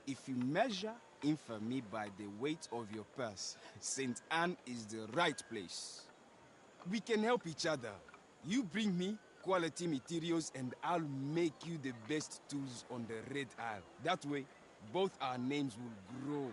If you measure infamy by the weight of your purse, St. Anne is the right place. We can help each other. You bring me quality materials and I'll make you the best tools on the Red Isle. That way, both our names will grow.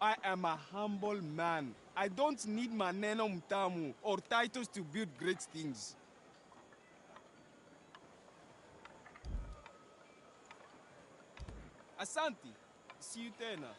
I am a humble man. I don't need maneno mtamu or titles to build great things. Asante. See you tena.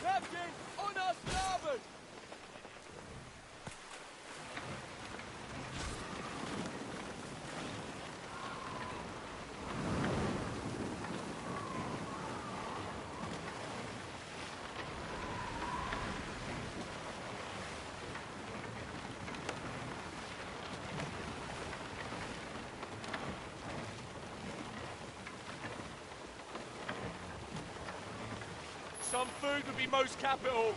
Captain, on our starboard! Some food would be most capital.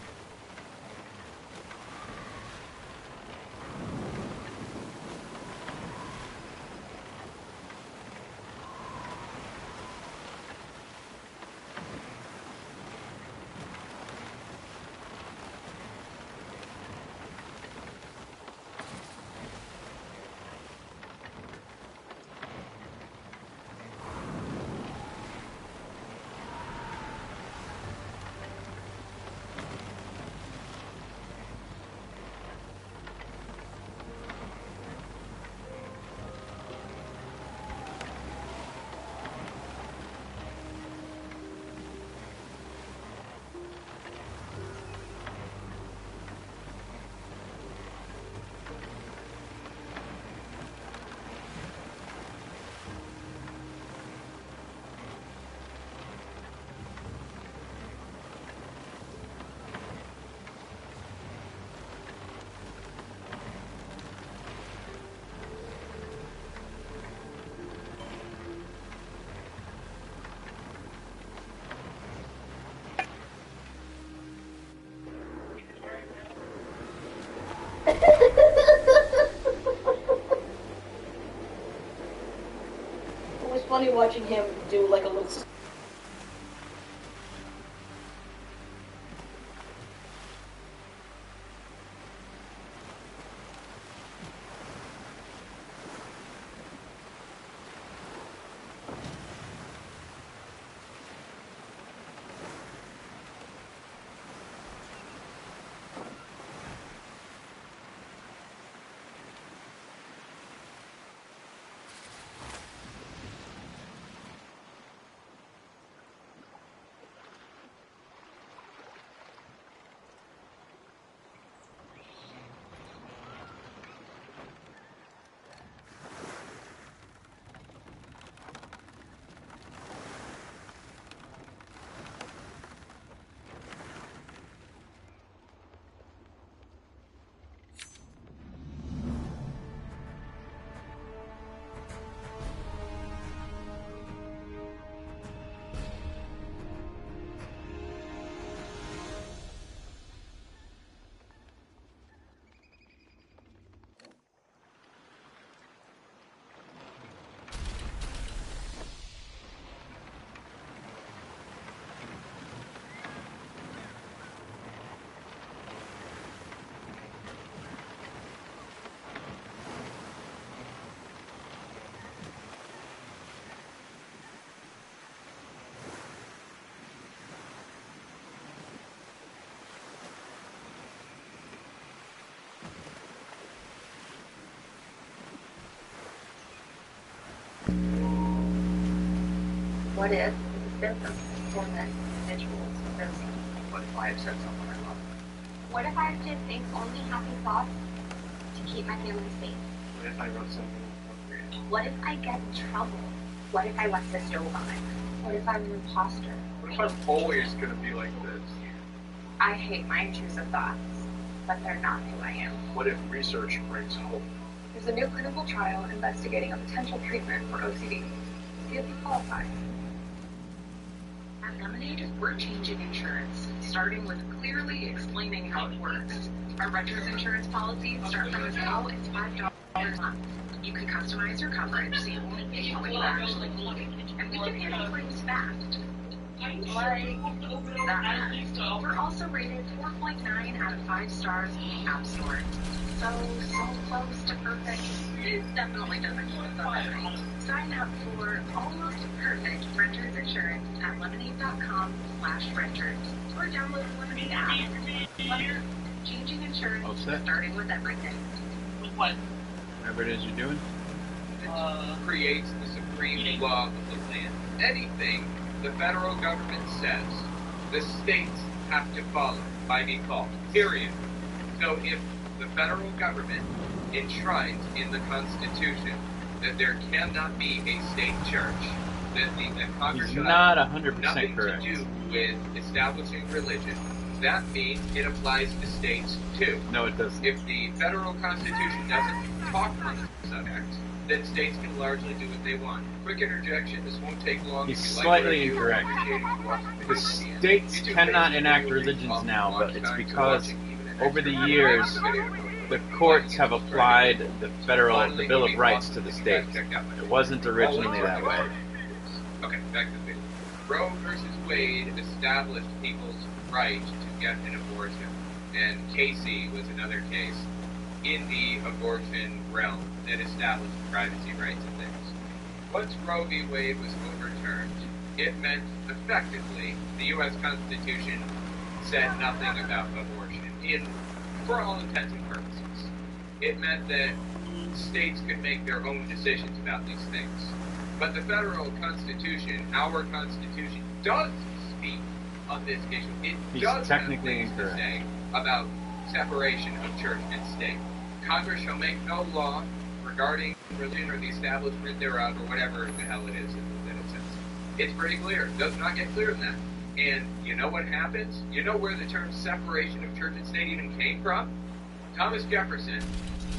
watching him do like a little. What if this business torments individuals with their scenes? What if I have said something I love? What if I did think only happy thoughts to keep my family safe? What if I wrote something appropriate? What if I get in trouble? What if I left the stove on? What if I'm an imposter? What if I'm always gonna be like this? I hate my intrusive thoughts, but they're not who I am. What if research brings hope? There's a new clinical trial investigating a potential treatment for OCD. See if you qualify. At Lemonade, we're changing insurance, starting with clearly explaining how it works. Our renters insurance policies start from as low as $5 a month. You can customize your coverage so you only pay what you actually need, and we can handle claims fast. Like that. We're also rated 4.9 out of 5 stars in the App Store. So close to perfect. It definitely doesn't keep us up at night. Sign up for almost perfect renters insurance at lemonade.com/renters or download the Lemonade app. Lemonade, changing insurance, starting with everything. What? Whatever it is you're doing. Creates the supreme law of the land. Anything the federal government says, the states have to follow by default. Period. So if the federal government enshrines in the Constitution that there cannot be a state church, that Congress He's should not have 100% nothing correct. to do with establishing religion, that means it applies to states too. No, it doesn't. If the federal Constitution doesn't talk on the subject, then states can largely do what they want. Quick interjection, this won't take long. He's If you slightly like what I do, incorrect. appreciate it if you watch The video. states YouTube cannot page, enact video, religions long now, but it's time to because watching even an over the extra years, video. the courts have applied the Finally, the Bill of we Rights walk to the through states. that, check out my It wasn't originally that way. Okay, back to the video. Roe versus Wade established people's right to get an abortion, and Casey was another case in the abortion realm that established privacy rights and things. Once Roe v. Wade was overturned, it meant effectively the U.S. Constitution said nothing about abortion, for all intents and purposes. It meant that states could make their own decisions about these things. But the federal Constitution, our Constitution, does speak on this issue. It He's does technically have things to incorrect. say about separation of church and state. Congress shall make no law regarding religion or the establishment thereof, or whatever the hell it is that it says. It's pretty clear. It does not get clearer than that. And you know what happens? You know where the term separation of church and state even came from? Thomas Jefferson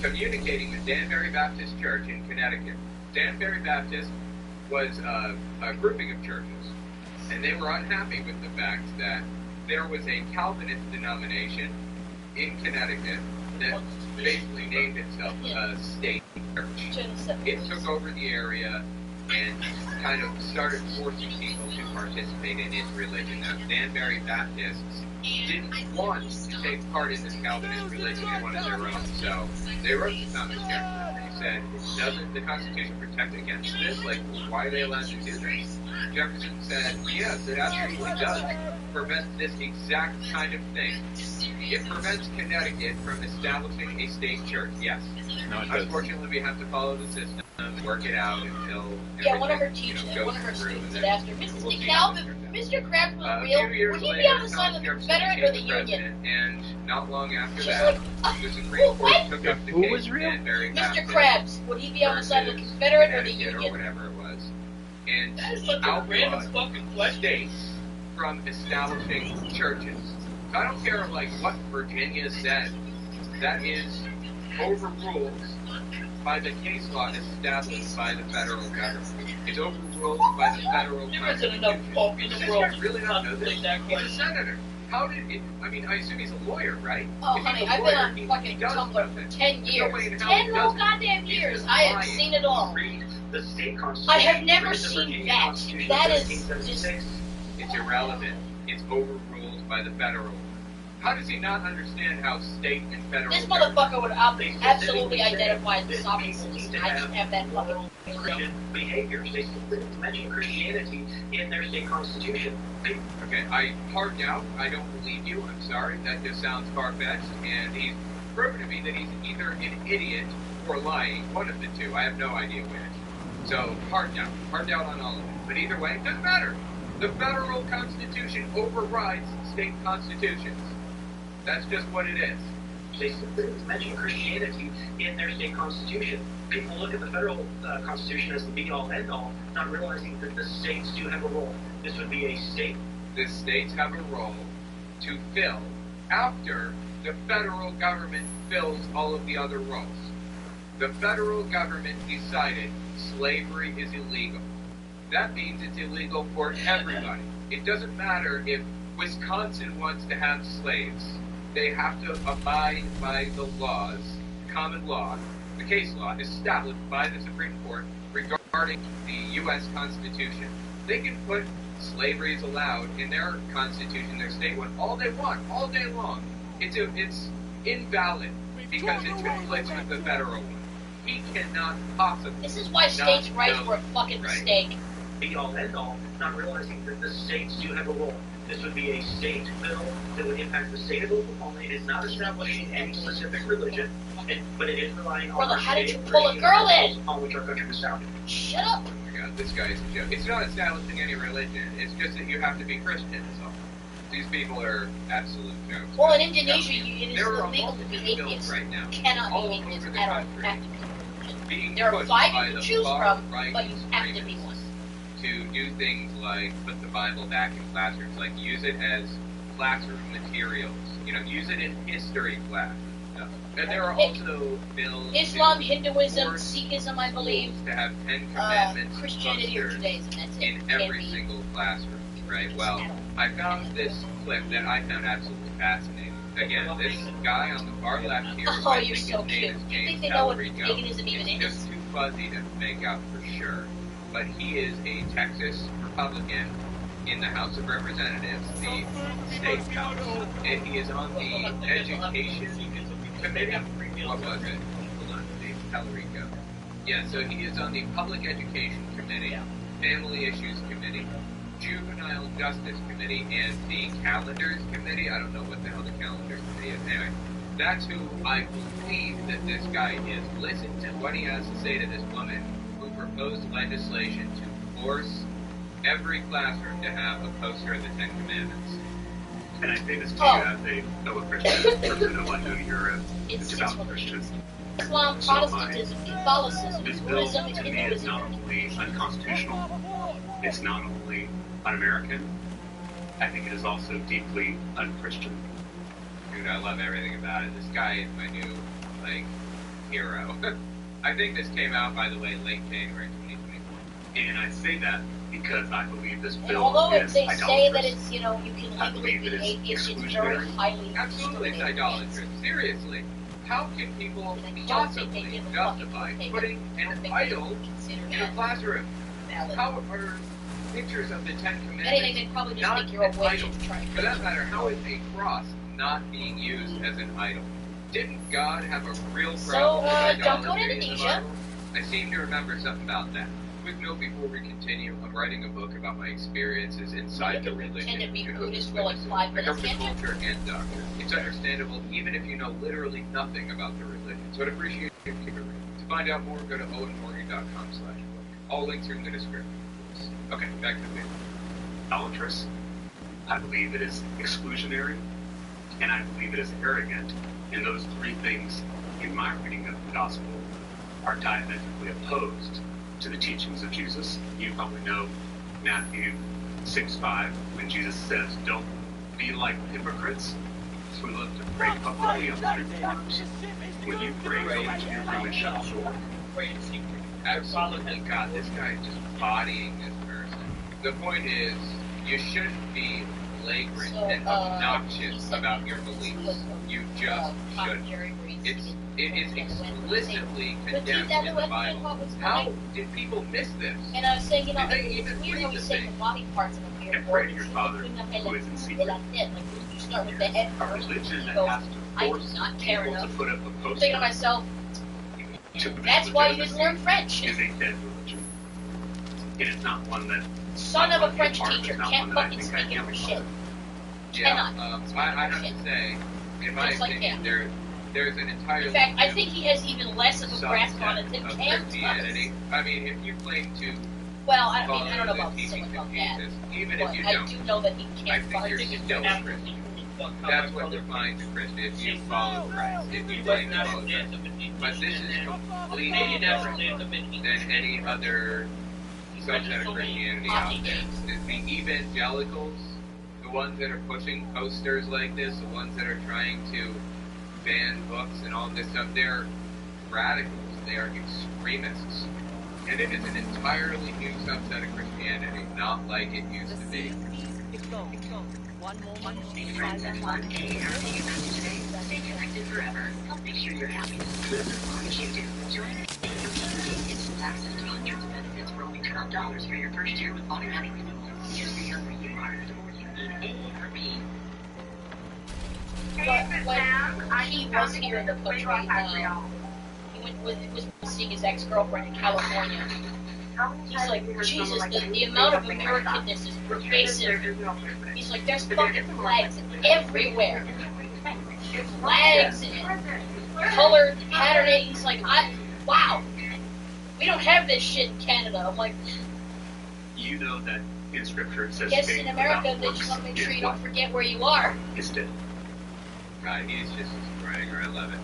communicating with Danbury Baptist Church in Connecticut. Danbury Baptist was a grouping of churches, and they were unhappy with the fact that there was a Calvinist denomination in Connecticut that basically named itself a state church. It took over the area, and kind of started forcing people to participate in his religion. Now, Danbury Baptists didn't want to take part in this Calvinist religion. They wanted their own. So they wrote to Thomas Jefferson. They said, doesn't the Constitution protect against this? Like, why are they allowed to do this? Jefferson said, yes, it absolutely does prevent this exact kind of thing. It prevents Connecticut from establishing a state church, yes. No, it doesn't. Unfortunately, we have to follow the system and work it out until Yeah, one of her everything, teachers, goes one of her through, students and had then asked her, Mrs. we'll see DeKalb, how it if turns out. Mr. Krabs was A real, few years would he be later, on the side of the Thomas Confederate Jefferson or the became Union? president, and not long after She's that, like, the Supreme Court what? took up the Who case was of real? Danbury Mr. Baptist Krabs, would he be on the side of the versus Confederate or the Connecticut Union? or whatever it was, and That is such a random outlawed fucking question. states from establishing churches. So I don't care like what Virginia said. That is overruled by the case law established by the federal government. It's overruled by the federal There isn't Constitution. enough folk in Does the this world guy really to not know this? contemplate that He's a question. senator. How did it? I mean, I assume he's a lawyer, right? Oh, If he's honey, a I've been lawyer, on he fucking does Tumblr something. for 10 There's no way years. in hell he 10 whole doesn't. goddamn He's years. just I have lying. seen it all. Read the state I constitution. have never Read the seen Virginia that. Constitution That of is just... 1776. It's irrelevant. It's overruled by the federal. How does he not understand how state and federal This government- motherfucker would They absolutely specifically said identify as a that sovereign people need citizen. to I just have that fucking... Christian behaviors. They specifically mention Christianity in their state constitution. Okay, I hard doubt. I don't believe you. I'm sorry. That just sounds far-fetched. And he's proven to me that he's either an idiot or lying. One of the two. I have no idea which. So, hard doubt. Hard doubt on all of it. But either way, it doesn't matter. The federal constitution overrides state constitutions. That's just what it is. They specifically mention Christianity in their state constitution. People look at the federal constitution as the be-all, end-all, not realizing that the states do have a role. This would be a state. The states have a role to fill after the federal government fills all of the other roles. The federal government decided slavery is illegal. That means it's illegal for everybody. It doesn't matter if Wisconsin wants to have slaves. They have to abide by the laws, common law, the case law established by the Supreme Court regarding the U.S. Constitution. They can put slavery is allowed in their constitution, their state one, all they want, all day long. It's invalid because it conflicts with the federal one. He cannot possibly. This is why states' rights were a fucking mistake. Be-all, end-all, not realizing that the states do have a role. This would be a state bill that would impact the state of Oklahoma. It is not establishing any specific religion, but it is relying on Brother, our how did state you pull a Christian girl in? principles on which our country was founded. Shut up. Oh my God, this guy is a joke. It's not establishing any religion. It's just that you have to be Christian. So these people are absolute jokes. Well, in Indonesia, it is There are illegal to be multiple bills atheist. right now, You cannot all be over atheist the at all. country, You have to be Christian. being There are pushed 5 by you the can choose far from, right but you have to be extremists one. to do things like put the Bible back in classrooms, like use it as classroom materials. You know, use it in history class. And there are also bills Islam, to Hinduism, force Sikhism, I believe, to have 10 Commandments Christianity or posters Judaism, that's it. in Can't every be- single classroom, right? Well, I found this clip that I found absolutely fascinating. Again, this guy on the far left here, Oh, I you're think so his name cute. is Do you James think they know what Talarico. paganism even It's is? just too fuzzy to make out for sure. But he is a Texas Republican in the House of Representatives, the state house. And he is on the Education Committee. What was it? Hold on, James Talarico. Yeah, so he is on the Public Education Committee, Family Issues Committee, Juvenile Justice Committee, and the Calendars Committee. I don't know what the hell the Calendars Committee is. Anyway, that's who I believe that this guy is. Listen to what he has to say to this woman who proposed legislation to force every classroom to have a poster of the 10 Commandments. And I say this to you as a fellow Christian person. I know you're a It's devout Christian. Islam, Protestantism, Catholicism, This bill, Buddhism, to me, is Hinduism. not only unconstitutional, it's not only un-American, I think it is also deeply un-Christian. Dude, I love everything about it. This guy is my new, hero. I think this came out, by the way, late January 2024. And I say that because I believe this And bill although is they say that idolatrous. it's, you know, you can I legally believe it be is atheist, it's very exclusionary. highly Absolutely, it's discriminating. idolatrous. Seriously. How can people They don't think they possibly give a fuck justify if they putting don't an think idol they consider in a that. classroom? valid. how are pictures of the Ten Anything, Commandments they probably just not think you're a an witch idol? and trying to For that matter, how is a cross not being used as an idol? Didn't God have a real problem with don't go to idolatry in the Indonesia. Bible? I seem to remember something about that. Quick note before we continue, I'm writing a book about my experiences inside the You can religion. pretend to be Jehovah's Buddhist for like Witnesses, 5 the minutes, government can't you? culture and doctrine. It's understandable even if you know literally nothing about the religion. So I'd appreciate if you keep it real. To find out more, go to owenmorgan.com/book. All links are in the description. Okay, back to the video. Idolatrous. I believe it is exclusionary, and I believe it is arrogant. And those three things, in my reading of the gospel, are diametrically opposed to the teachings of Jesus. You probably know Matthew 6:5, when Jesus says, "Don't be like hypocrites who love to pray publicly on street corners. When you pray, go into your room and shut the door." Absolutely. God, this guy is just bodying this person. The point is, you shouldn't be flagrant and obnoxious about your beliefs. You just shouldn't. It is explicitly condemned in the Bible. How did people miss this? And I was saying, you know, Did they it's even weird read how we the say thing? the body parts of a mere And pray to your Father who is in secret. Like, you start with the head A first. religion He that goes, has I to do force not care people to enough. put up a I'm poster thinking to myself, to believe that's why you didn't legitimacy learn French. is a dead religion. It is not one that Son of a French Part is teacher, not can't one that I fucking think I speak it am for a shit. Yeah, Cannot. I have to say, in my Just like opinion, him. there's an entirely In fact, I new think he has even less of a grasp on it subset than of Cam Christianity. does. I mean, if you claim to Well, I follow mean, I don't know the about teachings someone of about that. Jesus, even But if you I don't, do know that he I can't think follow you're Jesus. still a Christian. That's what defines a Christian, if you follow Christ, if you claim to follow Christ. But this is completely different than any other subset of Christianity out there. The evangelicals, the ones that are pushing posters like this, the ones that are trying to ban books and all this stuff, they're radicals, they are extremists. And it is an entirely new subset of Christianity, not like it used to be. Friends at 1K are taking us today. Stay connected forever. Help make sure you're happy. If you do, join instant access to hundreds of benefits for only $12 for your first year with automatic renewal. Just the younger you are, the more you need A or B. But when he was here in the country, he was seeing his ex-girlfriend in California. He's like, Jesus, the amount of Americanness is pervasive. He's like, there's fucking flags everywhere. Flags and colored patterning. He's like, wow. We don't have this shit in Canada. I'm like, You know that in Scripture it says guess faith in America without they works just want to make is sure you what? don't forget where you are. Is dead. God, he's just a bragger, I love it.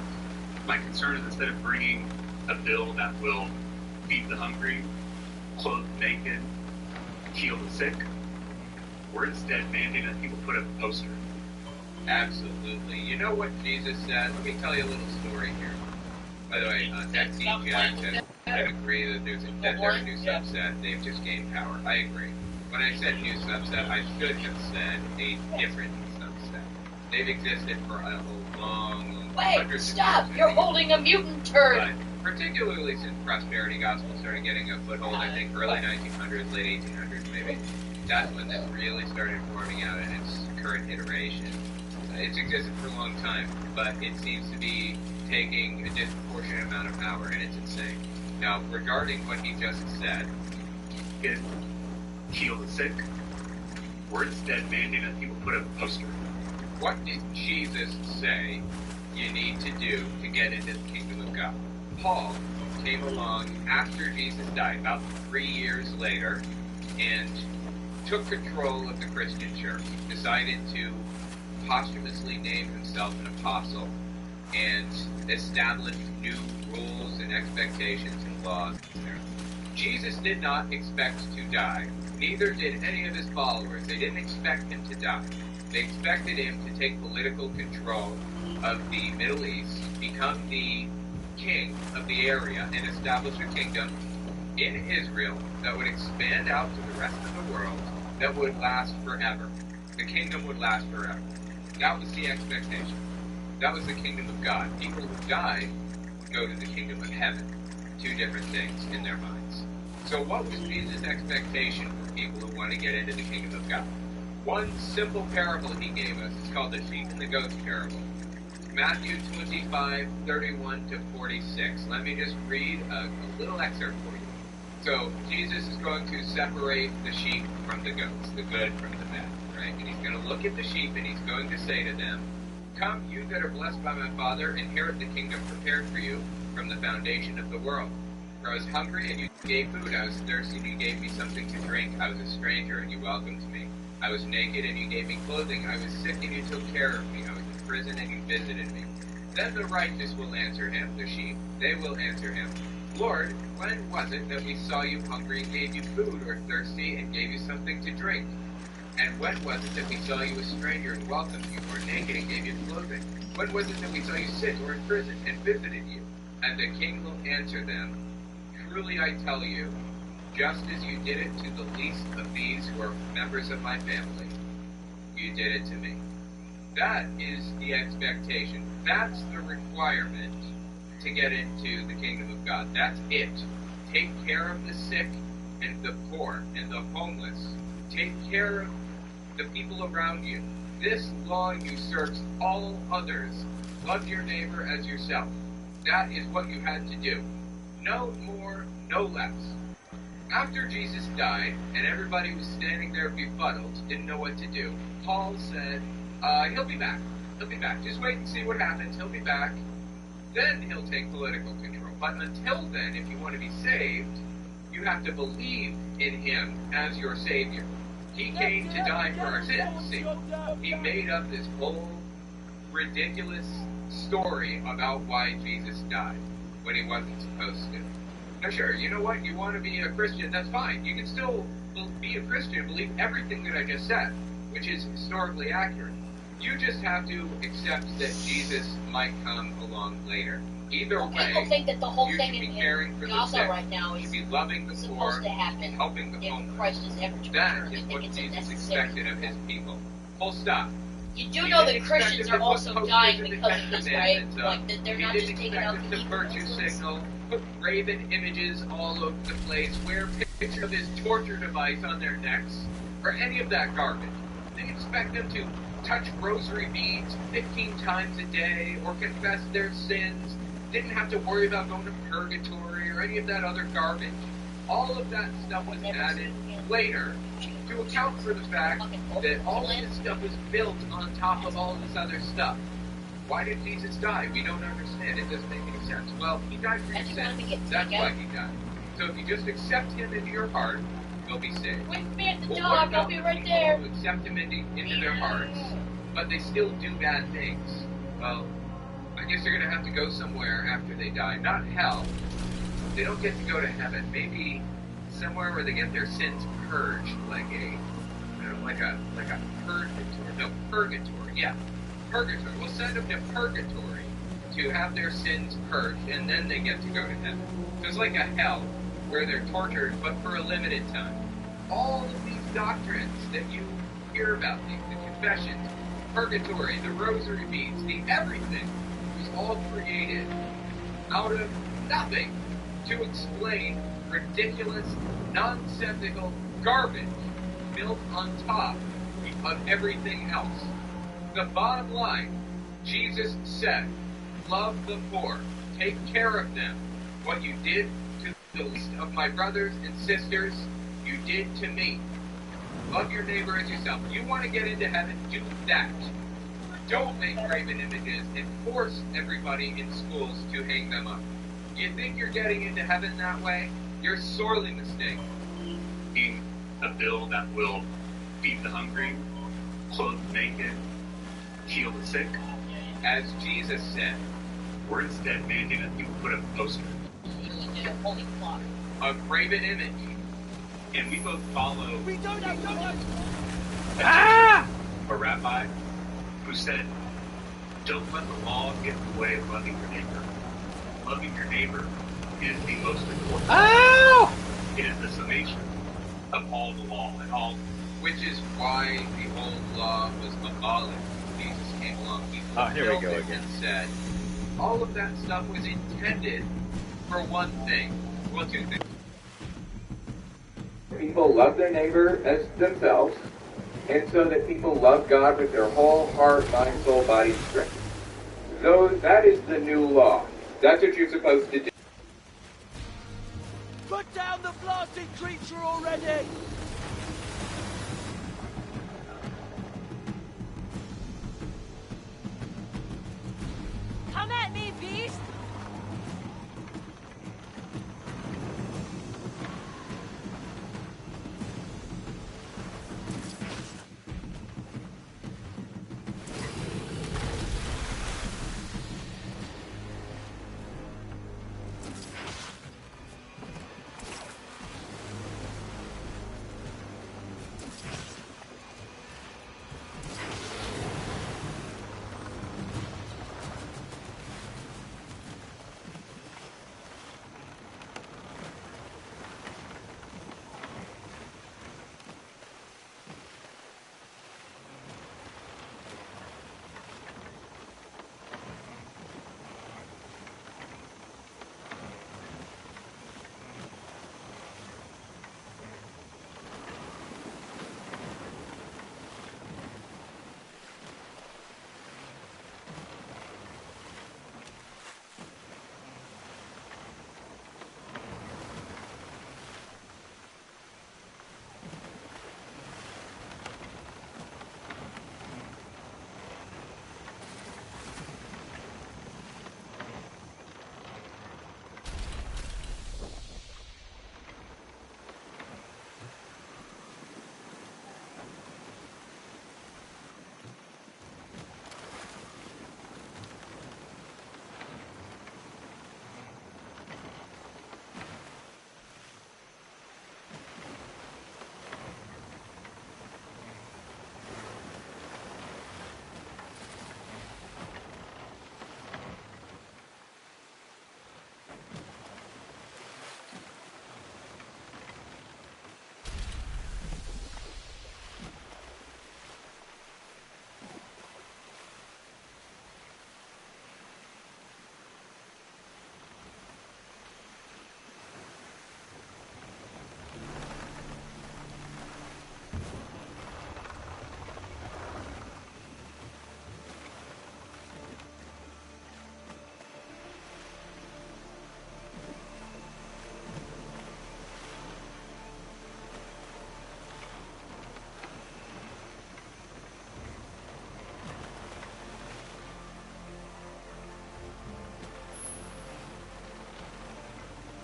My concern is instead of bringing a bill that will feed the hungry, clothe the naked, heal the sick, we're instead mandating that people put up a poster. Absolutely. You know what Jesus said? Let me tell you a little story here. By the way, XE Jackson, I agree that they're a new subset. They've just gained power. I agree. When I said new subset, I should have said a different subset. They've existed for a long Wait, hundreds of stop! years. You're holding a mutant turd! But particularly since prosperity gospel started getting a foothold, I think early 1900s, late 1800s maybe, that's when this really started forming out in its current iteration. It's existed for a long time, but it seems to be taking a disproportionate amount of power, and it's insane. Now, regarding what he just said, Is heal the sick, we're instead mandating that people put up a poster. what did Jesus say you need to do to get into the kingdom of God? Paul came along after Jesus died, about 3 years later, and took control of the Christian church, decided to posthumously name himself an apostle, and established new rules and expectations and laws. Jesus did not expect to die. Neither did any of his followers. They didn't expect him to die. They expected him to take political control of the Middle East, become the king of the area, and establish a kingdom in Israel that would expand out to the rest of the world, that would last forever. The kingdom would last forever. That was the expectation. That was the kingdom of God. People who died would go to the kingdom of heaven. Two different things in their minds. So what was Jesus' expectation for people who want to get into the kingdom of God? One simple parable he gave us. It's called the sheep and the goats parable. Matthew 25:31-46. Let me just read a little excerpt for you. So Jesus is going to separate the sheep from the goats, the good from the bad, right? And he's going to look at the sheep and he's going to say to them, "Come, you that are blessed by my Father, inherit the kingdom prepared for you from the foundation of the world. For I was hungry and you gave food, I was thirsty and you gave me something to drink, I was a stranger and you welcomed me. I was naked and you gave me clothing, I was sick and you took care of me, I was in prison and you visited me." Then the righteous will answer him, the sheep, they will answer him, "Lord, when was it that we saw you hungry and gave you food, or thirsty and gave you something to drink? And when was it that we saw you a stranger and welcomed you, or naked and gave you clothing? When was it that we saw you sick or in prison and visited you?" And the king will answer them, "Truly I tell you, just as you did it to the least of these who are members of my family, you did it to me." That is the expectation. That's the requirement to get into the kingdom of God. That's it. Take care of the sick and the poor and the homeless. Take care of the people around you. This law usurps all others. Love your neighbor as yourself. That is what you had to do. No more, no less. After Jesus died, and everybody was standing there befuddled, didn't know what to do, Paul said, he'll be back. He'll be back. Just wait and see what happens. He'll be back. Then he'll take political control. But until then, if you want to be saved, you have to believe in him as your Savior. He came to die for our sins. See, he made up this whole ridiculous story about why Jesus died when he wasn't supposed to. Now sure, you know what? You want to be a Christian, that's fine. You can still be a Christian, believe everything that I just said, which is historically accurate. You just have to accept that Jesus might come along later. Either way, people think that the whole you thing should be in caring for the Gaza sick. right now You is should be loving the poor, supposed to happen helping the if homeless. Christ is ever to That return. is I what think it's Jesus unnecessary. expected of his people. Full stop. You do He know didn't that Christians expect are us to also put dying posters in the because of Ten this, right? Commandments up. Like, they're He not didn't just taking expect out us the to evil virtue Muslims. signal, put graven images all over the place, wear pictures of his torture device on their necks, or any of that garbage. They expect them to touch rosary beads 15 times a day, or confess their sins, didn't have to worry about going to purgatory, or any of that other garbage. All of that stuff was added later to account for the fact that all of this stuff was built on top of all this other stuff. Why did Jesus die? We don't understand. It doesn't make any sense. Well, he died for your sins. That's why he died. So if you just accept him into your heart, you'll be saved. Wait for me at the Well, dog, what I'll about be the right people there. who accept him into their hearts, but they still do bad things? Well, I guess they're going to have to go somewhere after they die. Not hell. They don't get to go to heaven. Maybe somewhere where they get their sins purged, like a purgatory. No, purgatory. Yeah, purgatory. We'll send them to purgatory to have their sins purged, and then they get to go to heaven. So it's like a hell where they're tortured, but for a limited time. All of these doctrines that you hear about, the confessions, purgatory, the rosary beads, the everything, was all created out of nothing to explain ridiculous, nonsensical garbage built on top of everything else. The bottom line, Jesus said, love the poor, take care of them. What you did to the least of my brothers and sisters, you did to me. Love your neighbor as yourself. You want to get into heaven, do that. Don't make graven images and force everybody in schools to hang them up. You think you're getting into heaven that way? You're sorely mistaken. A bill that will feed the hungry, clothe the naked, heal the sick. As Jesus said, we're instead mandating that people put up a poster. A graven image. And we both follow We don't have a rabbi who said, don't let the law get in the way of loving your neighbor. Loving your neighbor is the most important. Ow! It is the summation of all the law and all. Which is why the old law was abolished. Jesus came along. He here we fulfilled go it again. and said, all of that stuff was intended for one thing. Well, two things. people love their neighbor as themselves, and so that people love God with their whole heart, mind, soul, body, and strength. That is the new law. That's what you're supposed to do. Put down the blasted creature already! Come at me, beast!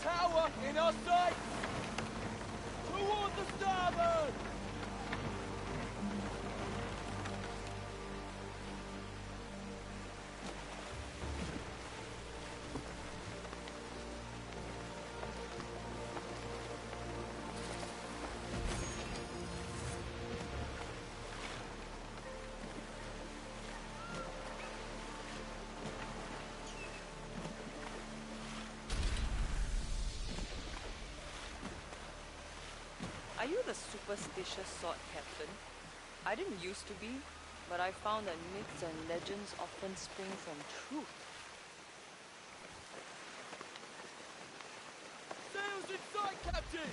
Tower in our sight! Toward the starboard! Are you the superstitious sort, Captain? I didn't used to be, but I found that myths and legends often spring from truth. Sails in sight, Captain!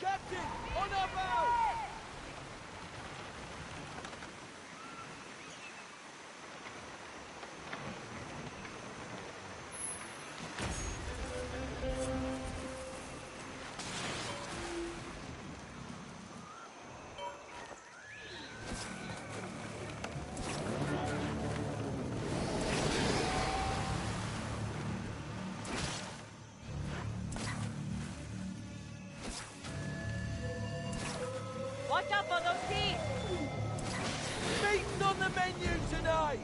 Captain, on our bow! Watch out for those teeth! Meat's on the menu tonight!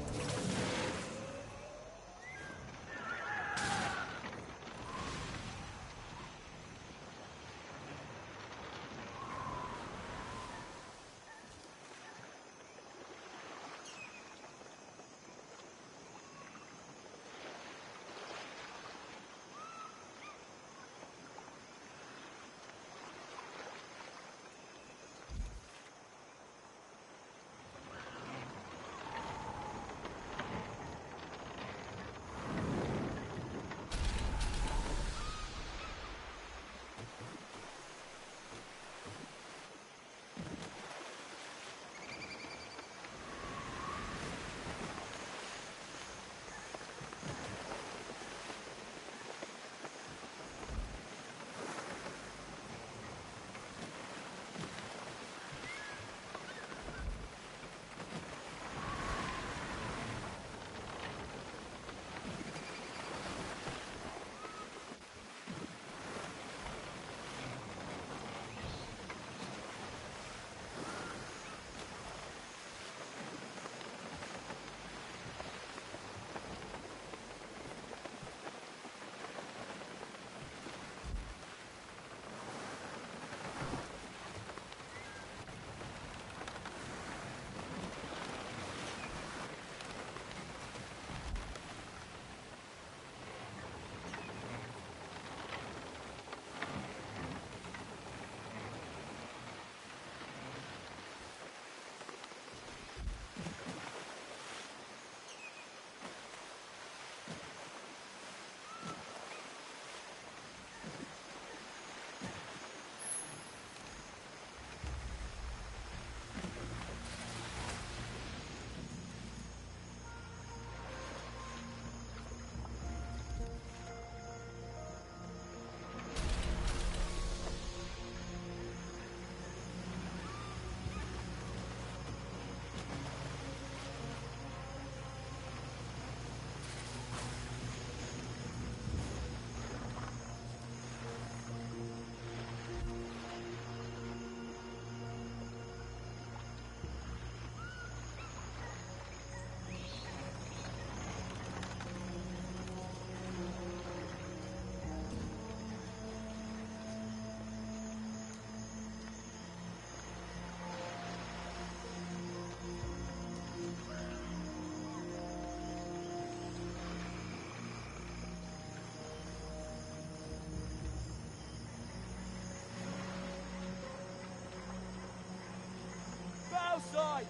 side!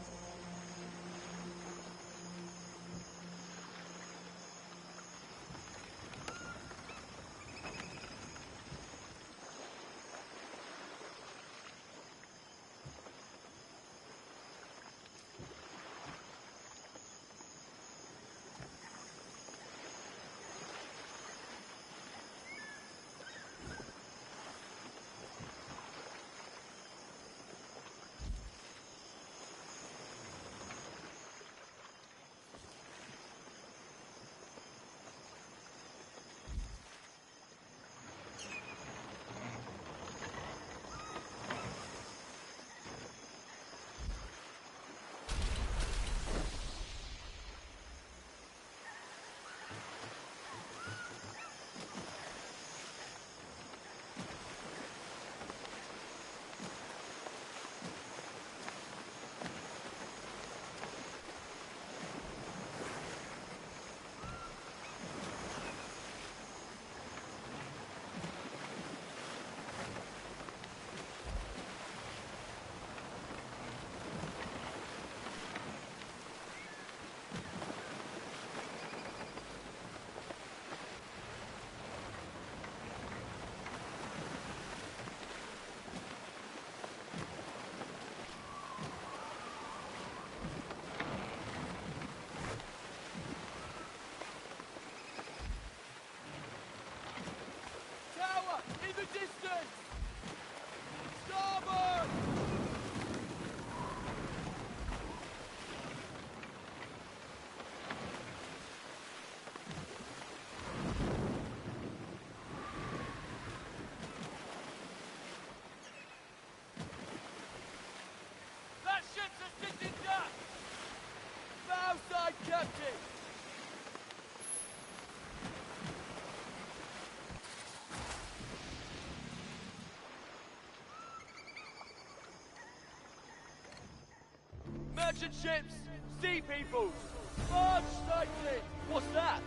Tower, in the distance! Starboard! That ship's a sitting duck! Bow side, Captain! Merchant ships! Sea peoples! Barge sighting! What's that?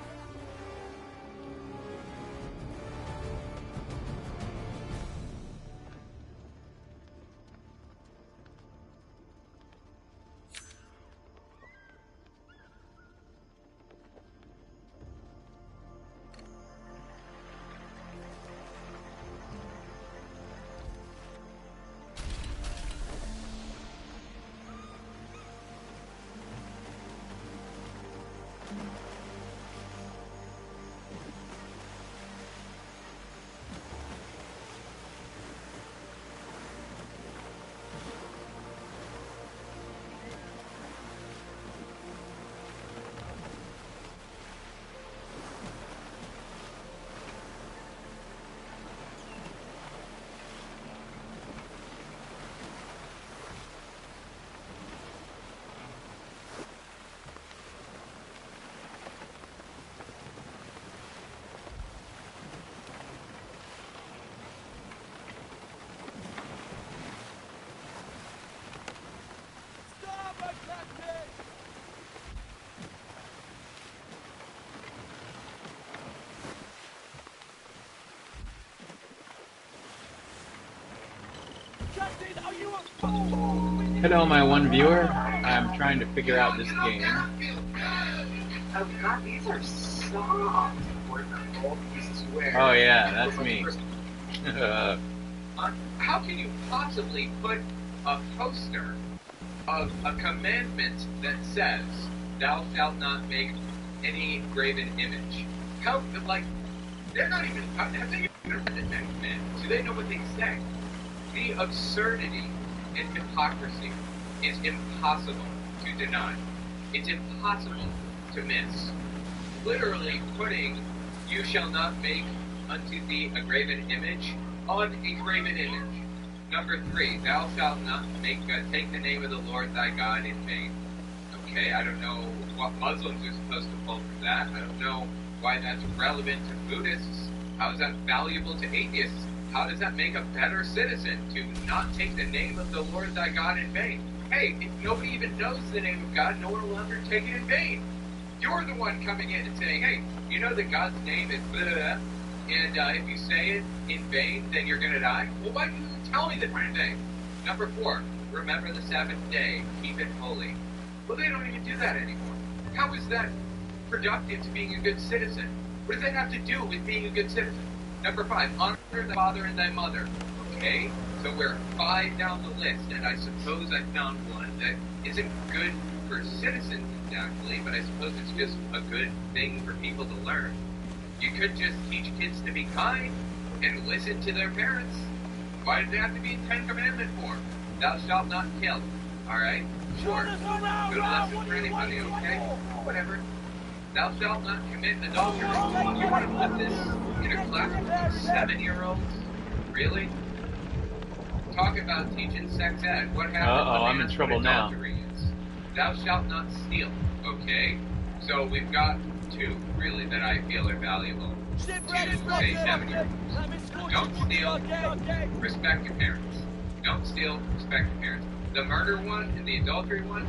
Starboard, Captain! Captain, are you a... Hello, my one viewer. I'm trying to figure out this game. Oh god, these are soft. Oh yeah, that's me. How can you possibly put a poster of a commandment that says, "Thou shalt not make any graven image"? How, like, they're not even, have they even read the Ten Commandments? Do they know what they say? The absurdity and hypocrisy is impossible to deny. It's impossible to miss. Literally putting, "You shall not make unto thee a graven image" on a graven image. Number 3, thou shalt not take the name of the Lord thy God in vain. Okay, I don't know what Muslims are supposed to pull from that. I don't know why that's relevant to Buddhists. How is that valuable to atheists? How does that make a better citizen to not take the name of the Lord thy God in vain? Hey, if nobody even knows the name of God, no one will ever take it in vain. You're the one coming in and saying, hey, you know that God's name is blah, blah, blah, and if you say it in vain, then you're going to die? Well, why didn't you tell me that in vain? Number 4, remember the Sabbath day, keep it holy. Well, they don't even do that anymore. How is that productive to being a good citizen? What does that have to do with being a good citizen? Number 5, honor thy father and thy mother. Okay, so we're 5 down the list, and I suppose I found one that isn't good for citizens exactly, but I suppose it's just a good thing for people to learn. You could just teach kids to be kind and listen to their parents. Why does it have to be in 10 Commandment form? Thou shalt not kill. Alright? Sure. Good lesson for anybody, okay? Whatever. Thou shalt not commit adultery. You want to put this in a class of 7-year-olds? Really? Talk about teaching sex ed. What happens when I'm in trouble now. Is? Thou shalt not steal. Okay? So we've got 2, really, that I feel are valuable. To say 7-year-olds. Don't steal. Respect your parents. Don't steal. Respect your parents. The murder one and the adultery one,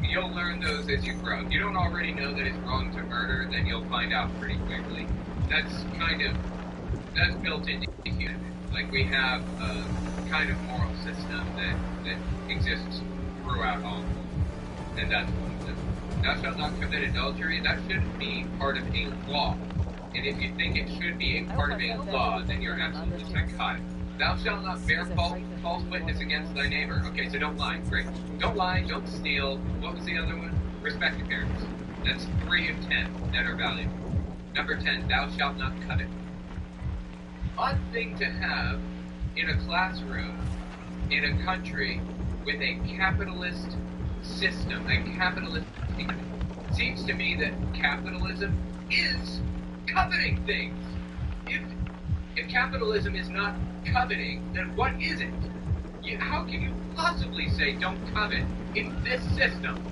you'll learn those as you grow. If you don't already know that it's wrong to murder, then you'll find out pretty quickly. That's built into humanity. Like, we have a kind of moral system that exists throughout all. And that's one of them. Thou shalt not commit adultery. That shouldn't be part of a law. And if you think it should be a part of a law, then you're absolutely psychotic. Thou shalt not bear false witness against thy neighbor. Okay, so don't lie. Great. Don't lie, don't steal. What was the other one? Respect your parents. That's 3 of 10 that are valuable. Number 10, thou shalt not covet. Odd thing to have in a classroom in a country with a capitalist system, a capitalist economy. Seems to me that capitalism is coveting things. If capitalism is not coveting, then what is it? How can you possibly say don't covet in this system?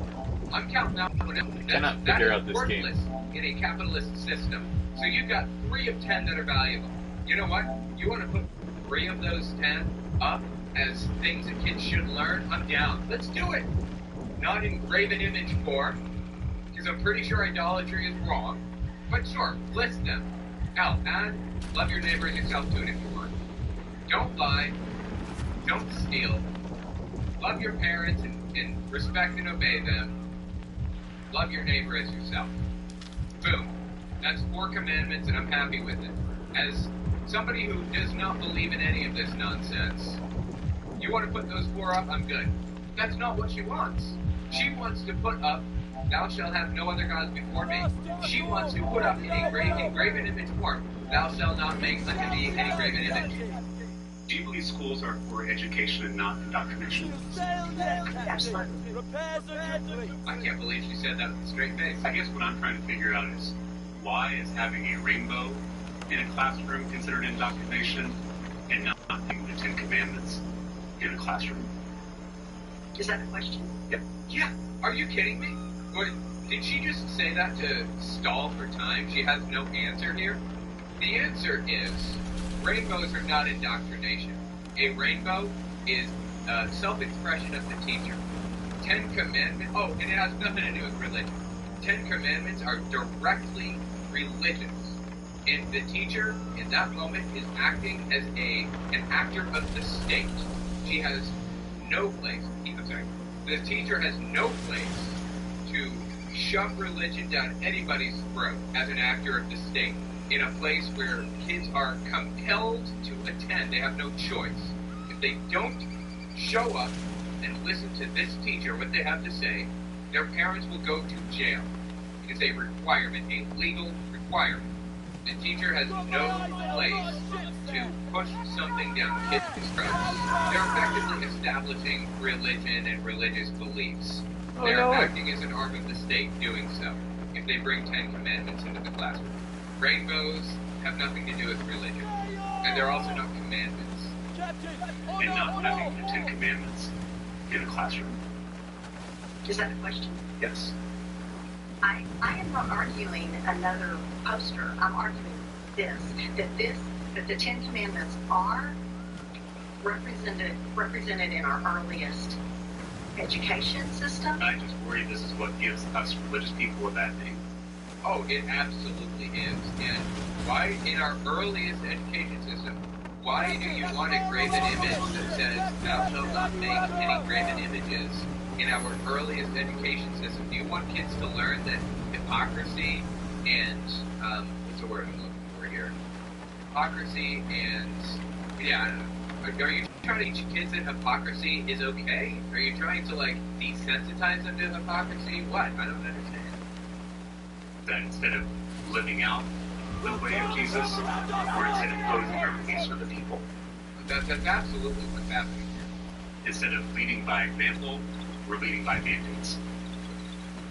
I'm counting out one of them. Cannot figure out this game. In a capitalist system. So you've got 3 of 10 that are valuable. You know what? You want to put 3 of those 10 up as things that kids should learn? I'm down. Let's do it. Not in graven image form, because I'm pretty sure idolatry is wrong. But sure, list them. Hell, add love your neighbor as yourself to it if you want. Don't lie. Don't steal. Love your parents and respect and obey them. Love your neighbor as yourself. Boom. That's 4 commandments, and I'm happy with it. As somebody who does not believe in any of this nonsense, you want to put those 4 up, I'm good. That's not what she wants. She wants to put up, thou shalt have no other gods before me. She wants to put up in a graven image form, thou shalt not make unto thee any graven image. Do you believe schools are for education and not indoctrination? Absolutely. I can't believe she said that with a straight face. I guess what I'm trying to figure out is, why is having a rainbow in a classroom considered indoctrination and not having the 10 Commandments in a classroom? Is that the question? Yep. Yeah. Are you kidding me? What, did she just say that to stall for time? She has no answer here? The answer is, rainbows are not indoctrination. A rainbow is self-expression of the teacher. 10 Commandments, and it has nothing to do with religion. 10 Commandments are directly religious. And the teacher, in that moment, is acting as an actor of the state. She has no place, the teacher has no place to shove religion down anybody's throat as an actor of the state. In a place where kids are compelled to attend, they have no choice. If they don't show up and listen to this teacher, what they have to say, their parents will go to jail. It is a requirement, a legal requirement. The teacher has no place to push something down kids' throats. They're effectively establishing religion and religious beliefs. They're acting as an arm of the state doing so, if they bring 10 Commandments into the classroom. Rainbows have nothing to do with religion, and they're also not commandments. And not having the 10 Commandments in a classroom. Is that the question? Yes. I am not arguing another poster. I'm arguing that the 10 Commandments are represented in our earliest education system. I just worry this is what gives us religious people a bad name. Oh, it absolutely is. And why, in our earliest education system, why do you want a graven image that says, thou shalt not make any graven images in our earliest education system? Do you want kids to learn that hypocrisy and, what's the word I'm looking for here? Hypocrisy and, yeah, I don't know. Are you trying to teach kids that hypocrisy is okay? Are you trying to, like, desensitize them to hypocrisy? What? I don't understand. That instead of living out the way of Jesus, or instead of posing remedies for the people. That's absolutely what's happening here. Instead of leading by example, we're leading by mandates.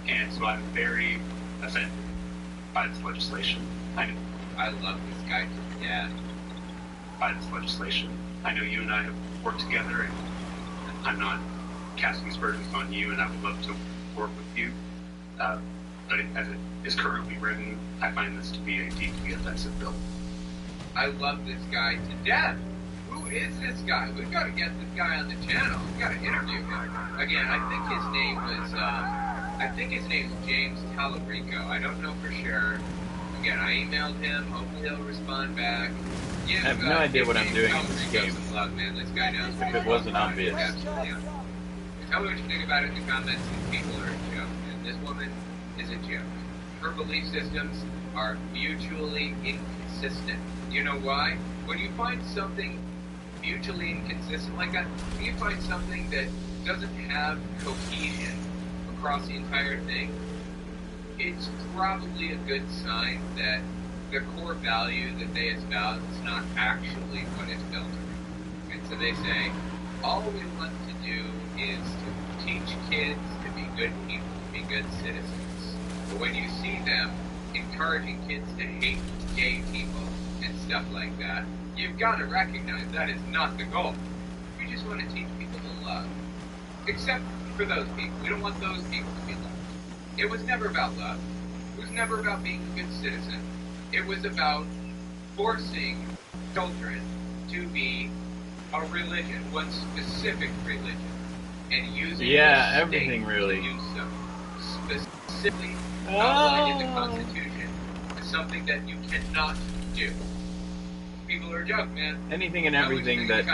And so I'm very offended by this legislation. I love this guy to death. By this legislation. I know you and I have worked together, and I'm not casting aspersions on you, and I would love to work with you. But as it is currently written, I find this to be a deeply offensive bill. I love this guy to death. Who is this guy? We've got to get this guy on the channel. We've got to interview him. Again, I think his name was James Talarico. I don't know for sure. Again, I emailed him. Hopefully he'll respond back. Yeah, I have no idea what I'm doing in this game. Man, this guy knows If it wasn't obvious. Absolutely. Tell me what you think about it in the comments. These people are a joke, and this woman is a joke. Her belief systems are mutually inconsistent. You know why? When you find something mutually inconsistent like that, when you find something that doesn't have cohesion across the entire thing, it's probably a good sign that the core value that they espouse is not actually what it's built around. And so they say, all we want to do is to teach kids to be good people, to be good citizens. But when you see them encouraging kids to hate gay people and stuff like that, you've got to recognize that is not the goal. We just want to teach people to love. Except for those people. We don't want those people to be loved. It was never about love. It was never about being a good citizen. It was about forcing children to be a religion, one specific religion, and using everything really. to do so. Specifically outlined in the Constitution as something that you cannot do. People are a joke, man. Anything and everything that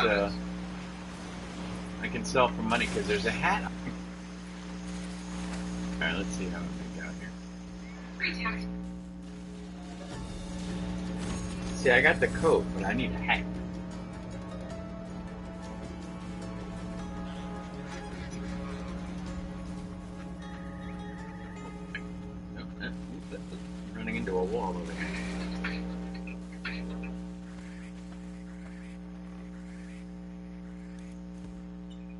I can sell for money because there's a hat. Alright, let's see how we make out here. Free tax. See, I got the coat, but I need a hat. Running into a wall over here.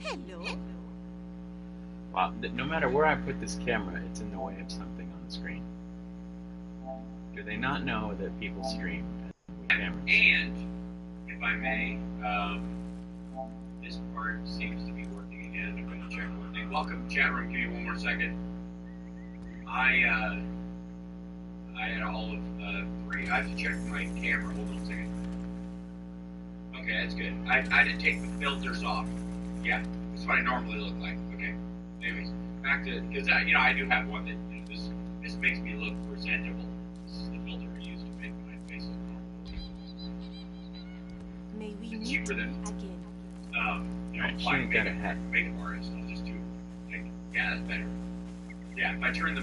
Hello. Wow, no matter where I put this camera, it's in the way of something on the screen. Do they not know that people stream with cameras? And, if I may, this part seems to be working again. I'm going to check one thing. Welcome, chat room. Give me one more second. I had all of 3. I have to check my camera. Hold on a second. Okay, that's good. I didn't take the filters off. Yeah, that's what I normally look like. Okay. Anyways, back to, because I do have one that this makes me look presentable. This is the filter I use to make my face look normal. May we It's meet cheaper than Alright, she flying ain't got a hat. makeup artist. I'll just do like, yeah, that's better. Yeah, if I turn the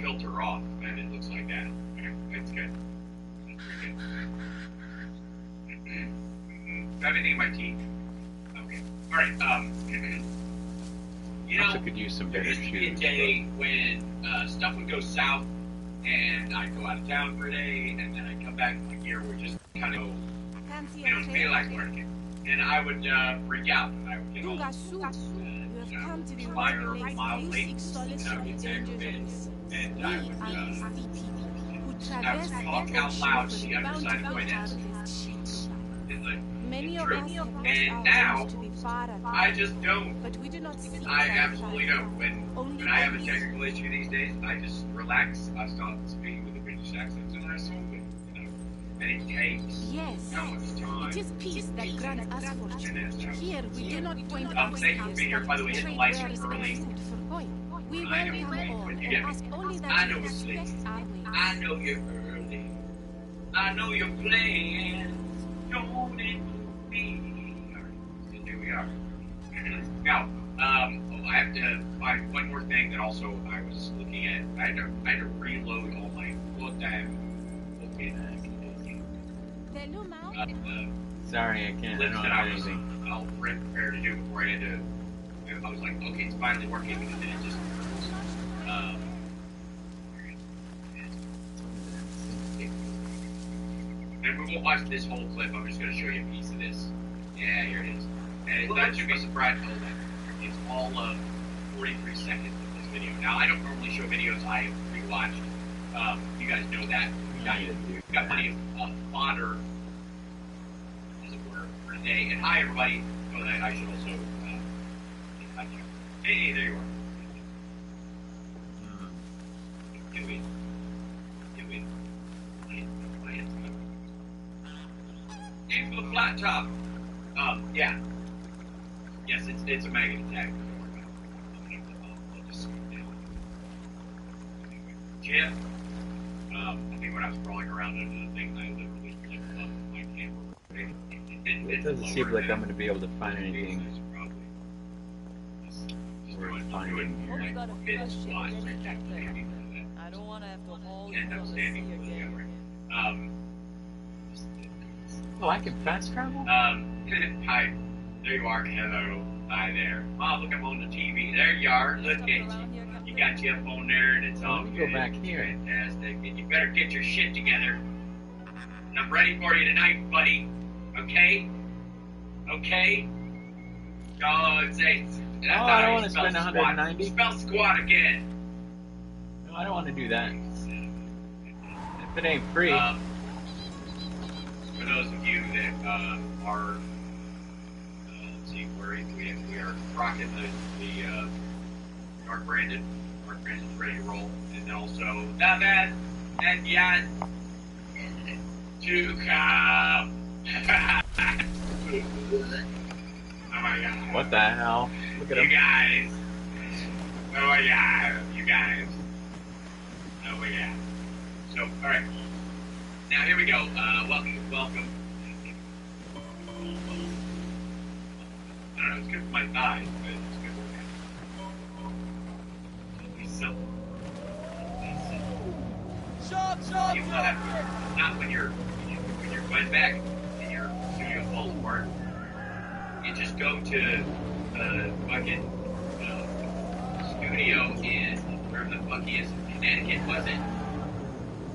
filter off, then it looks like that. Okay, that's good. That's pretty good. Do I have anything in my teeth? Okay. All right. Also could use some better there used to be a shoes. day when stuff would go south, and I'd go out of town for a day, and then I'd come back and my gear would just kind of go, Fancy we don't feel like working. And I would freak out, and I would get all fire a mile late, and I would get aggravated, and I would talk out loud to the other side of my desk. Many of us have and now, to be far advanced, I just don't. but we do not seek I satisfaction. absolutely don't. When I have a technical issue these days, I just relax. I stop speaking with a British accent, and I solve it. And it takes Yes, so much time. it is peace that grants us fortune. Here we do not point Thank you for being here. By the way, the lights are early. We I know. welcome all and ask only I that know you it's late. respect our ways. I know you're early. I know you're playing. Don't it Yeah. Now, I have to find one more thing that also I was looking at. I had to reload all my Sorry, I can't. I clips don't that have I was anything. all prepared to do before I had to. I was like, okay, it's finally working, and then it just. And we won't watch this whole clip. I'm just going to show you a piece of this. Yeah, here it is. And that should be surprised. It's all of 43 seconds of this video. Now, I don't normally show videos I have rewatched. You guys know that. We've got plenty of fodder, as it were, for today. And hi, everybody. Oh, I should also. Hey, there you are. Get away. Get away. Aim for the flat top. Yeah. Yes, it's a maggot attack. I'll just scoot down. Jim. I think when I was crawling around under the thing, I literally flipped up my camera. It doesn't seem like I'm going to be able to find anything worth finding Hope you here. got a fresh shit ready, Captain. I don't want to have to haul you from the sea again. Oh, I can fast travel? Hi. There you are. Hello. Hi there. Oh, look, I'm on the TV. There you are. Look at you. You got you up on there, and it's all Let me good. go back here. Fantastic. And you better get your shit together. And I'm ready for you tonight, buddy. Okay? Okay? God's sakes. Oh, I don't want to spend 190. Spell squat again. No, I don't want to do that. If it ain't free. For those of you that are, let's see, we are rocking the Dark Brandon. Dark Brandon's ready to roll. And then also, the man and yet to come. Oh my god. What the hell? Look at you him. guys. Oh yeah, you guys. Oh yeah. So, alright. Now here we go. Welcome. I don't know, it's good for my thighs, but it's good for me. So, Shot, you want to, not when you're going back and your studio falls apart. You just go to the fucking studio in wherever the fuck he is in Connecticut, was it?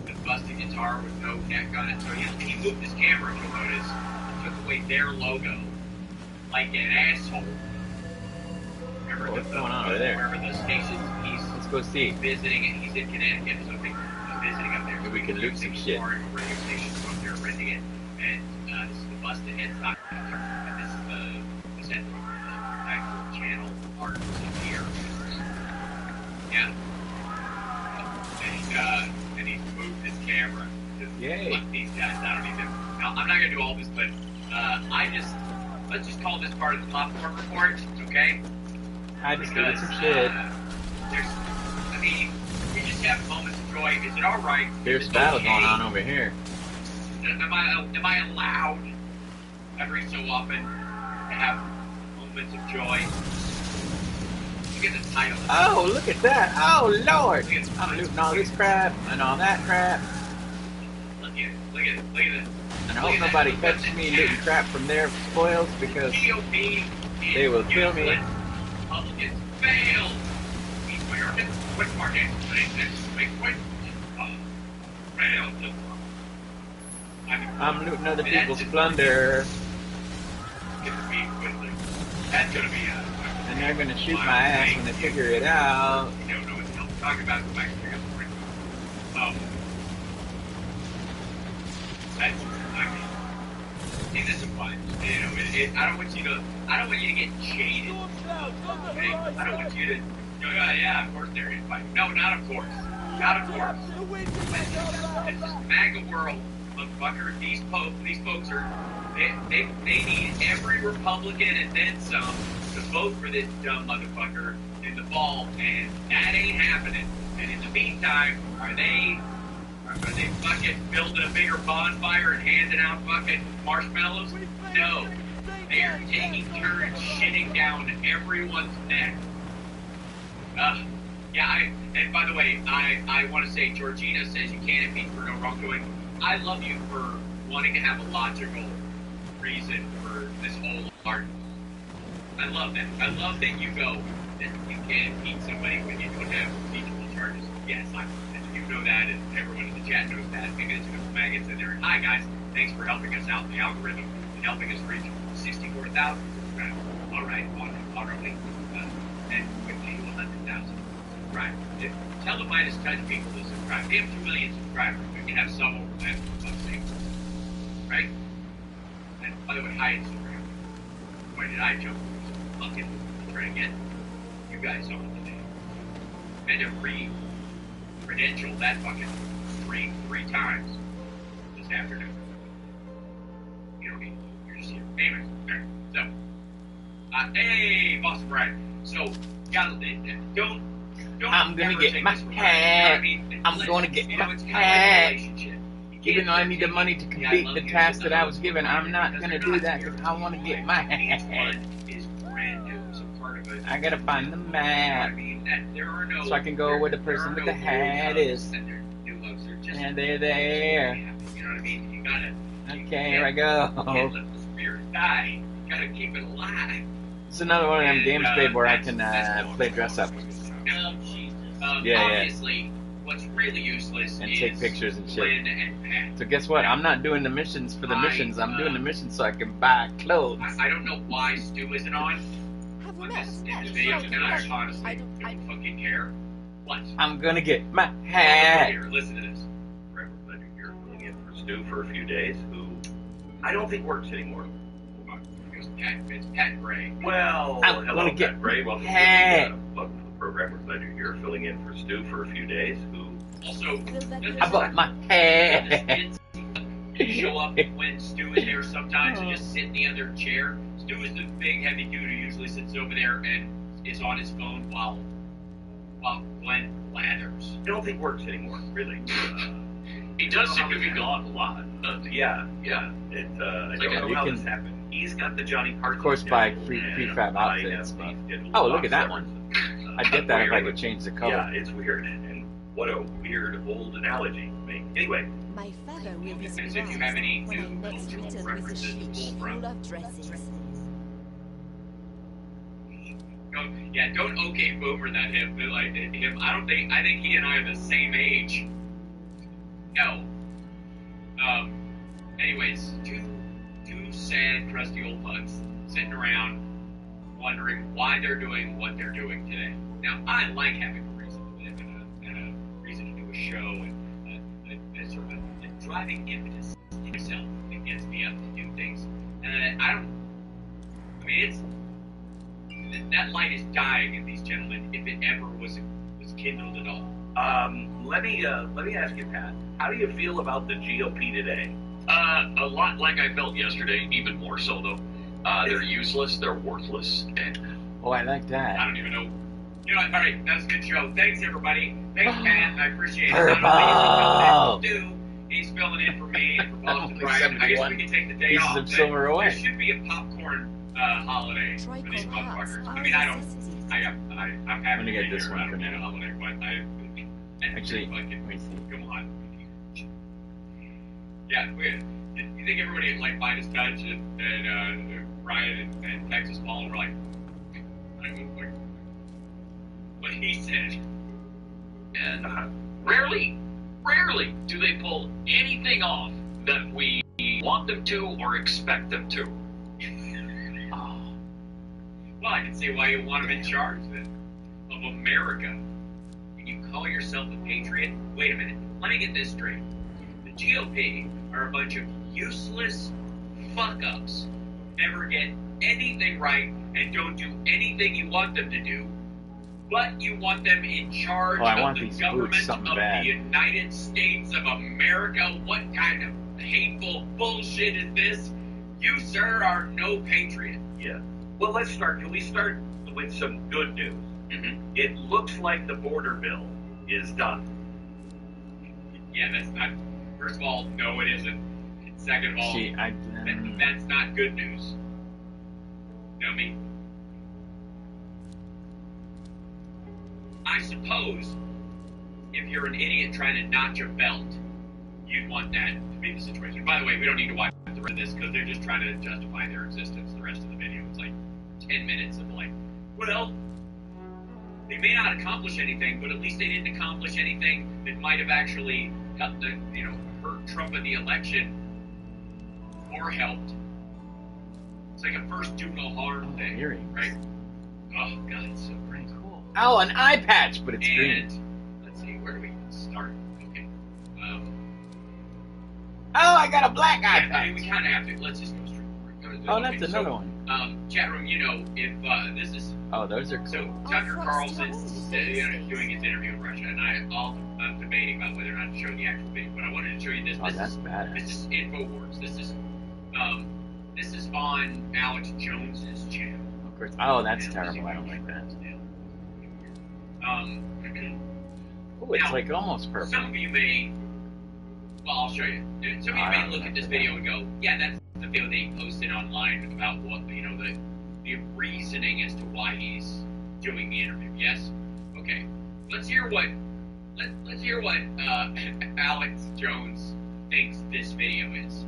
The busted guitar with no neck on it. So he moved his camera, if you'll notice, and took away their logo like an asshole. Remember What's going on over there? Wherever the stations Let's go see. visiting, and he's in Connecticut, so he's visiting up there. Maybe we can loot some shit. Radio stations up there renting it, and this is the busted headstock. And this is the actual channel art up here. Yeah. And he's moved his camera. Yay. Fuck these guys, I don't even. Now, I'm not gonna do all this, but let's just call this part of the popcorn report, okay? I just did some shit. We just have moments of joy. Is it all right? Fierce battle going on over here. Am I allowed every so often to have moments of joy? Look at the title. Oh, look at that. Oh, Lord. I'm looting all this crap and all that crap. Look at it. And I hope nobody catches me looting crap from their spoils because they will kill me. Republicans failed. Americans quit market. I'm looting other people's plunder. That's gonna be and they're gonna shoot my ass when they figure it out. You don't know what the hell I'm talking about. Go back to your see, this is fine. You know, I don't want you to get jaded. Okay? I don't want you to go, yeah, of course they're gonna fight. No, not of course. Not of course. It's just MAGA world, motherfucker. These folks are, they need every Republican and then some to vote for this dumb motherfucker in the fall, and that ain't happening. And in the meantime, are they fucking building a bigger bonfire and handing out fucking marshmallows? No. They are taking turns shitting down everyone's neck. Yeah, and by the way, I want to say Georgina says you can't impeach for no wrongdoing. I love you for wanting to have a logical reason for this whole argument. I love that. I love that you go that you can't impeach somebody when you don't have impeachable charges. Yes, you know that, and everyone in the chat knows that. Maybe it's a couple maggots in there. Hi guys, thanks for helping us out in the algorithm and helping us reach 64,000 subscribers. All right, and we'll pay you 100,000. Right. Tell the Midas Touch people to subscribe. They have 2 million subscribers. We can have some overlap. Right? And by the way, hi Instagram. Why did I jump? Fucking try again. You guys on today. And to re-credential that fucking stream 3 times this afternoon. You don't need to. You're just here. Anyways, okay. So, hey, Boston Brian. So, don't I'm gonna get my hat. I'm gonna get my hat. Even though I need the money to complete the task that I was given, I'm not gonna do that because I want to get my hat. I gotta find the map so I can go where the person with the hat is. And they're there. You know what I mean? You gotta. Okay, here I go. Can't let the spirit die. You gotta keep it alive. It's another one of them games, babe, where I can play dress up. Obviously, what's really useless and is take pictures and shit. Lynn and Pat. So guess what? I'm not doing the missions for the missions. I'm doing the missions so I can buy clothes. I don't know why Stu isn't on this video, and I honestly don't fucking care. What? I'm gonna get my hat. Here, listen to this. Forever Pleasure here, filling in for Stu for a few days, who I don't think works anymore. It's Pat Gray. Well, I'm hello, gonna get Pat Gray. Welcome hat. Welcome to the program. We're glad you're here, filling in for Stu for a few days, who also I bought my hat. Show up when Stu is there sometimes and just sit in the other chair. Stu is the big heavy dude who usually sits over there and is on his phone while Glenn blathers. I don't think works anymore, really. He does seem to be gone a lot. Yeah. It, I don't know how this happened. He's got the Johnny Carson. Of course, buy prefab outfits. But... Oh, look at that one. I'd get that if I could change the color. Yeah, it's weird. And what a weird old analogy to make. Anyway. My father will be surprised if you have any when I new next cultural return with a references to sheet pull from. full of dresses. Don't okay boomer that him. Like him, I think he and I are the same age. No. Anyways, two sad, crusty old bugs sitting around wondering why they're doing what they're doing today. Now, I like having a reason to live and a reason to do a show and a sort of a driving impetus in myself that gets me up to do things. That light is dying in these gentlemen, if it ever was kindled at all. Let me ask you, Pat. How do you feel about the GOP today? A lot like I felt yesterday, even more so though. They're useless, they're worthless, and oh, I like that. I don't even know. You know what? All right, that's a good show. Thanks, everybody. Thanks, Pat. I appreciate it. Purple. He's filling in for me and for Boston Brian. I guess we can take the day off. Pieces of silver away. There should be a popcorn holiday for these motherfuckers. I mean, I'm happy to get this one for now. Holiday, but actually, let me see. Come on. Yeah, you think everybody at like Midas Touch and Ryan and Texas Paul were like what he said. And rarely do they pull anything off that we want them to or expect them to. Well, I can see why you want them in charge then of America. And you call yourself a patriot? Wait a minute. Let me get this straight. The GOP are a bunch of useless fuck-ups. Never get anything right and don't do anything you want them to do. But you want them in charge of the government of the United States of America. What kind of hateful bullshit is this? You, sir, are no patriot. Yeah. Well, let's start. Can we start with some good news? Mm-hmm. It looks like the border bill is done. Yeah, that's not. First of all, no, it isn't. And second of all, that's not good news. dummy. I suppose if you're an idiot trying to notch a belt, you'd want that to be the situation. By the way, we don't need to watch the rest of this because they're just trying to justify their existence. The rest of the video, it's like 10 minutes of like, well, they may not accomplish anything, but at least they didn't accomplish anything that might have actually helped the, hurt Trump in the election or helped. It's like a first do no harm thing, right? Oh God, it's so great. Cool. Oh, an eye patch, but it's green. Let's see, where do we start? Okay. Oh, I got a black eye patch. I mean, we kind of have to. Let's just go straight for it. Oh, that's another one. Chat room, if this is. Oh, those are cool. So Tucker Carlson's doing his interview in Russia, and I'm debating about whether or not to show the actual video, but I wanted to show you this. Oh, that's badass. This is InfoWars. This is on Alex Jones's channel. Of course. Oh, that's terrible. I don't like that. Oh, it's like almost perfect. Some of you may. Well, I'll show you. Some of you may look at this video and go, "Yeah, that's the video they posted online about what the reasoning as to why he's doing the interview." Yes. Okay. Let's hear what Alex Jones thinks this video is.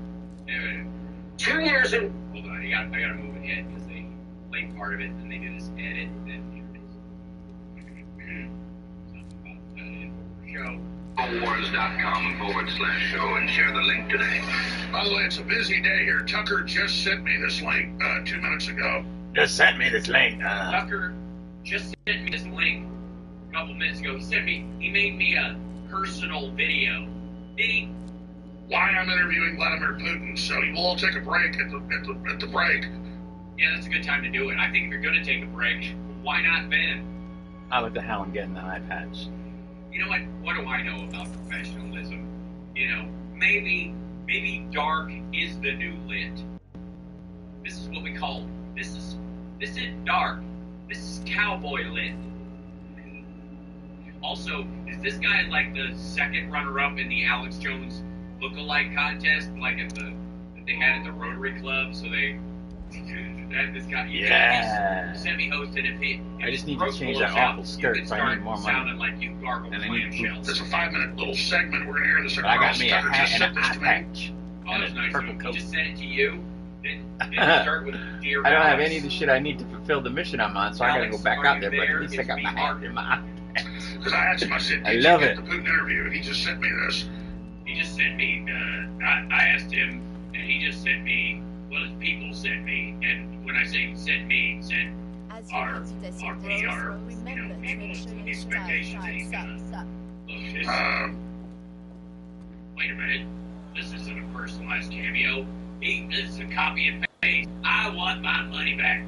2 years in. Hold on, I gotta move ahead because they play part of it and they do this edit and then here it is. Something about the show. Wars.com/show and share the link today. By the way, it's a busy day here. Tucker just sent me this link 2 minutes ago. Just sent me this link. Tucker just sent me this link a couple minutes ago. He made me a personal video. Did he? Why I'm interviewing Vladimir Putin, so you will all take a break at the break. Yeah, that's a good time to do it. I think if you're going to take a break, why not then? Oh, what the hell, I'm getting the eye patch. You know what? What do I know about professionalism? Maybe dark is the new lit. This is what we call this isn't dark. This is cowboy lit. Also, is this guy like the second runner-up in the Alex Jones look-alike contest, like that they had at the Rotary Club? So they had this guy. Yeah. Semi-hosted. I just need to change that awful skirt so I need more money. Sounding like you gargle clam shells. It's a 5-minute little segment. We're gonna hear this. I got me a hat and an eye patch. Oh, that's nice. Purple coat. He just sent it to you. Didn't start with Dear I don't have Alex. any of the shit I need to fulfill the mission I'm on, so I gotta go back out there. But at least I got my hat and my eye patch. Because I asked him, I said, I love it. The Putin interview, and he just sent me this. He just sent me. I asked him, and he just sent me. Well, his people sent me, and when I say sent me, sent our PR, people's expectations. And he's gonna look. Wait a minute. This isn't a personalized cameo. This is a copy and paste. I want my money back.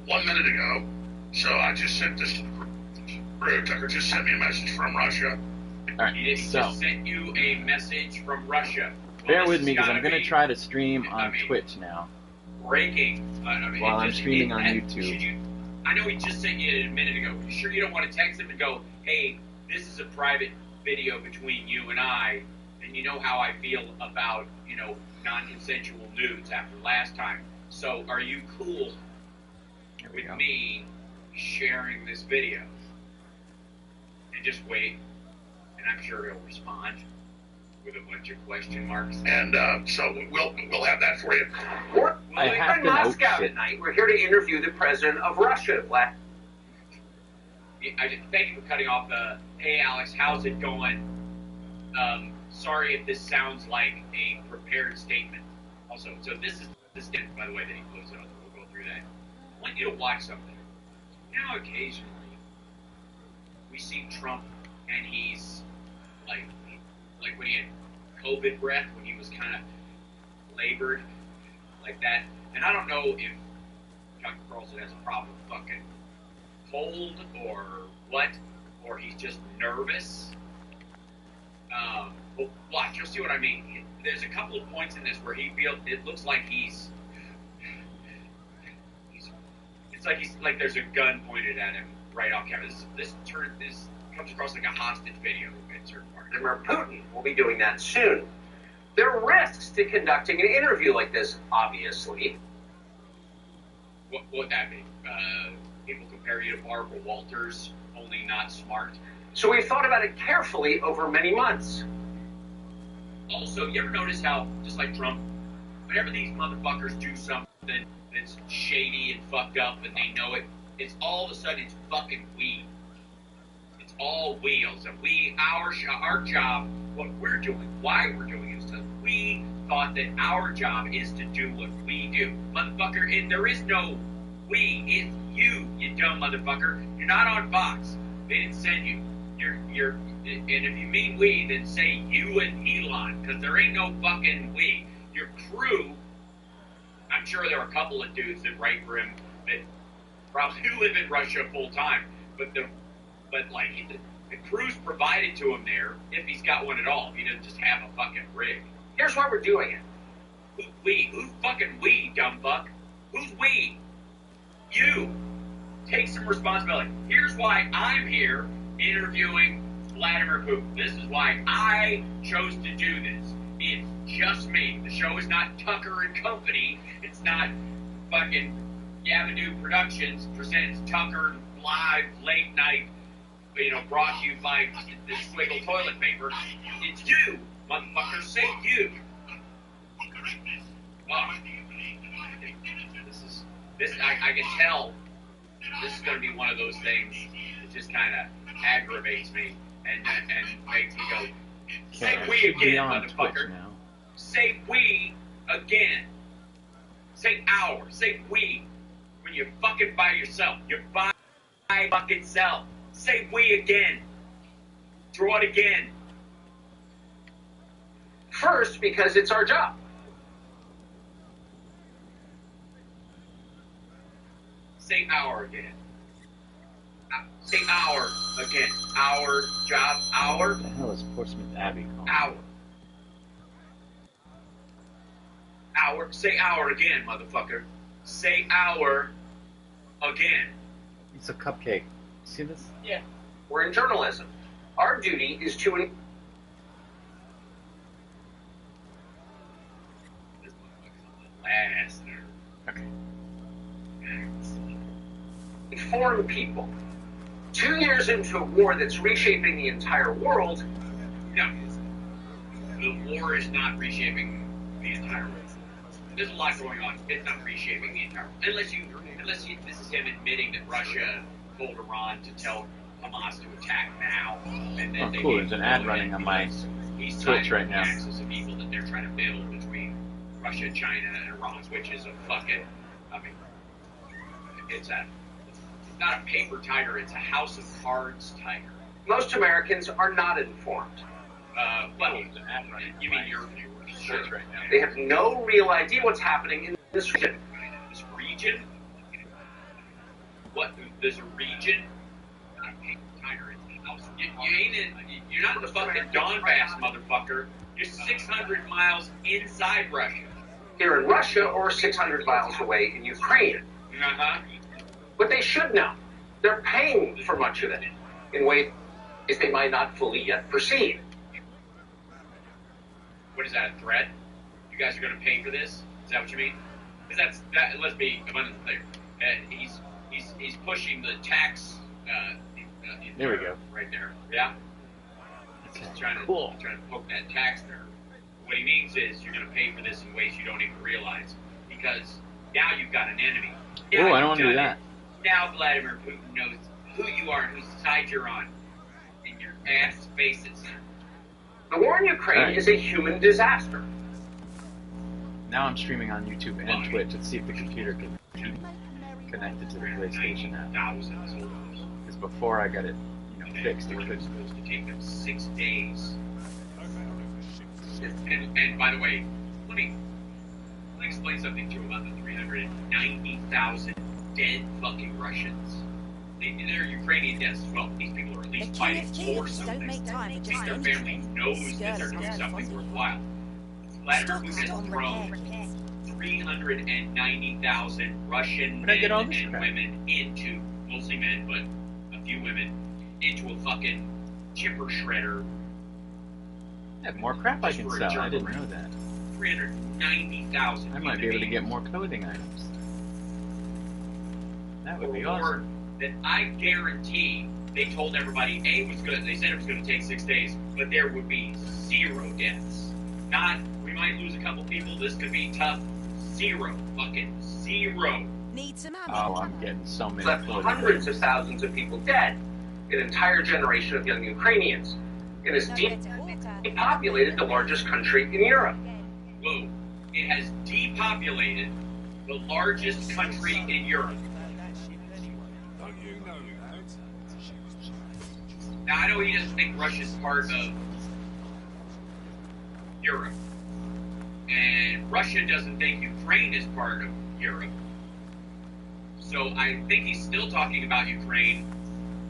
1 minute ago. So I just sent this to the crew. Tucker just sent me a message from Russia. Alright, He just sent you a message from Russia. Bear with me because I'm going to try to stream on Twitch now. Breaking. While I'm streaming on YouTube. I know he just sent you a minute ago. You sure you don't want to text him and go, hey, this is a private video between you and I, and you know how I feel about, non-consensual nudes after last time. So are you cool with me sharing this video? And just wait, and I'm sure he'll respond with a bunch of question marks. And so we'll have that for you. We're in Moscow tonight. We're here to interview the president of Russia, Vlad. Thank you for cutting off the, hey Alex, how's it going? Sorry if this sounds like a prepared statement. Also, so this is the statement, by the way, that he closed it on. We'll go through that. I want you to watch something. Now, occasionally, we see Trump, and he's like when he had COVID breath, when he was kind of labored like that. And I don't know if Tucker Carlson has a problem with fucking cold or what, or he's just nervous. But watch, you'll see what I mean. There's a couple of points in this where it looks like it's like there's a gun pointed at him right off camera. This comes across like a hostage video in certain parts. Vladimir Putin will be doing that soon. There are risks to conducting an interview like this, obviously. What would that be? People compare you to Barbara Walters, only not smart. So we've thought about it carefully over many months. Also, you ever notice how, just like Trump, whenever these motherfuckers do something that's shady and fucked up and they know it, it's all of a sudden it's fucking we. It's all wheels. And our job, what we're doing, why we're doing it is because we thought that our job is to do what we do. Motherfucker, and there is no we, it's you dumb motherfucker. You're not on Fox. They didn't send you. You're, and if you mean we, then say you and Elon, because there ain't no fucking we. Your crew, I'm sure there are a couple of dudes that write for him that probably live in Russia full time, but the crew's provided to him there, if he's got one at all. He doesn't just have a fucking rig. Here's why we're doing it. Who's fucking we, dumb fuck? Who's we? You. Take some responsibility. Here's why I'm here interviewing Vladimir Putin. This is why I chose to do this. It's just me. The show is not Tucker and Company. It's not fucking Yavadu Productions presents Tucker live late night, brought to you by the Squiggle toilet paper. It's you, motherfucker. Say you. Oh. I can tell this is going to be one of those things that just kind of aggravates me and makes me go, say we again, motherfucker. Say we again. Say our. Say we. When you're fucking by yourself. You're by fucking self. Say we again. Draw it again. First, because it's our job. Say our again. Say our again. Our job. Our. What the hell is Portsmouth Abbey called? Our. Our. Say our again, motherfucker. Say our again. It's a cupcake. See this? Yeah. We're in journalism. Our duty is to inform people. 2 years into a war that's reshaping the entire world. No. The war is not reshaping the entire world. There's a lot going on. It's not reshaping the entire world. Unless you, this is him admitting that Russia told Iran to tell Hamas to attack now. And then cool. There's an ad running on my Twitch right now. Axis of evil that they're trying to build between Russia, China, and Iran, which is a fucking, it's not a paper tiger, it's a house of cards tiger. Most Americans are not informed. Well, you mean your viewers right now? They have no real idea what's happening in this region. This region? What? There's a region? Not a paper tiger, it's a house. You're not in the fucking Donbass, motherfucker. You're 600 miles inside Russia. Here in Russia or 600 miles away in Ukraine. Uh-huh. But they should know. They're paying for much of it in ways they might not fully yet perceive. What is that, a threat? You guys are going to pay for this? Is that what you mean? Because let's be abundantly clear. He's pushing the tax. There we go. Right there. Yeah? He's trying to poke that tax nerve. What he means is you're going to pay for this in ways you don't even realize. Because now you've got an enemy. Oh, I don't want to do that. Now Vladimir Putin knows who you are and whose side you're on. In your ass faces. The war in Ukraine is a human disaster. Now I'm streaming on YouTube and Twitch to see if the computer can connect it to the PlayStation app. Because before I got it, fixed, it couldn't. It's supposed to take them 6 days. And by the way, let me explain something to you about the 390,000 dead fucking Russians. They're Ukrainian deaths as well. These people are at least fighting for something. At least their family knows that they're doing something worthwhile. Vladimir Putin has thrown 390,000 Russian men and women into, mostly men, but a few women, into a fucking chipper shredder. I have more crap I can sell. I didn't know that. 390,000. I might be able to get more clothing items. That would be or war awesome. that I guarantee they told everybody they said it was going to take 6 days, but there would be 0 deaths. Not, we might lose a couple people, this could be tough. 0. Fucking 0. Need some Oh, I'm getting so many. Left hundreds of thousands of people dead, an entire generation of young Ukrainians. It has depopulated the largest country in Europe. Whoa. It has depopulated the largest country in Europe. Now, I know he doesn't think Russia's part of Europe. And Russia doesn't think Ukraine is part of Europe. So I think he's still talking about Ukraine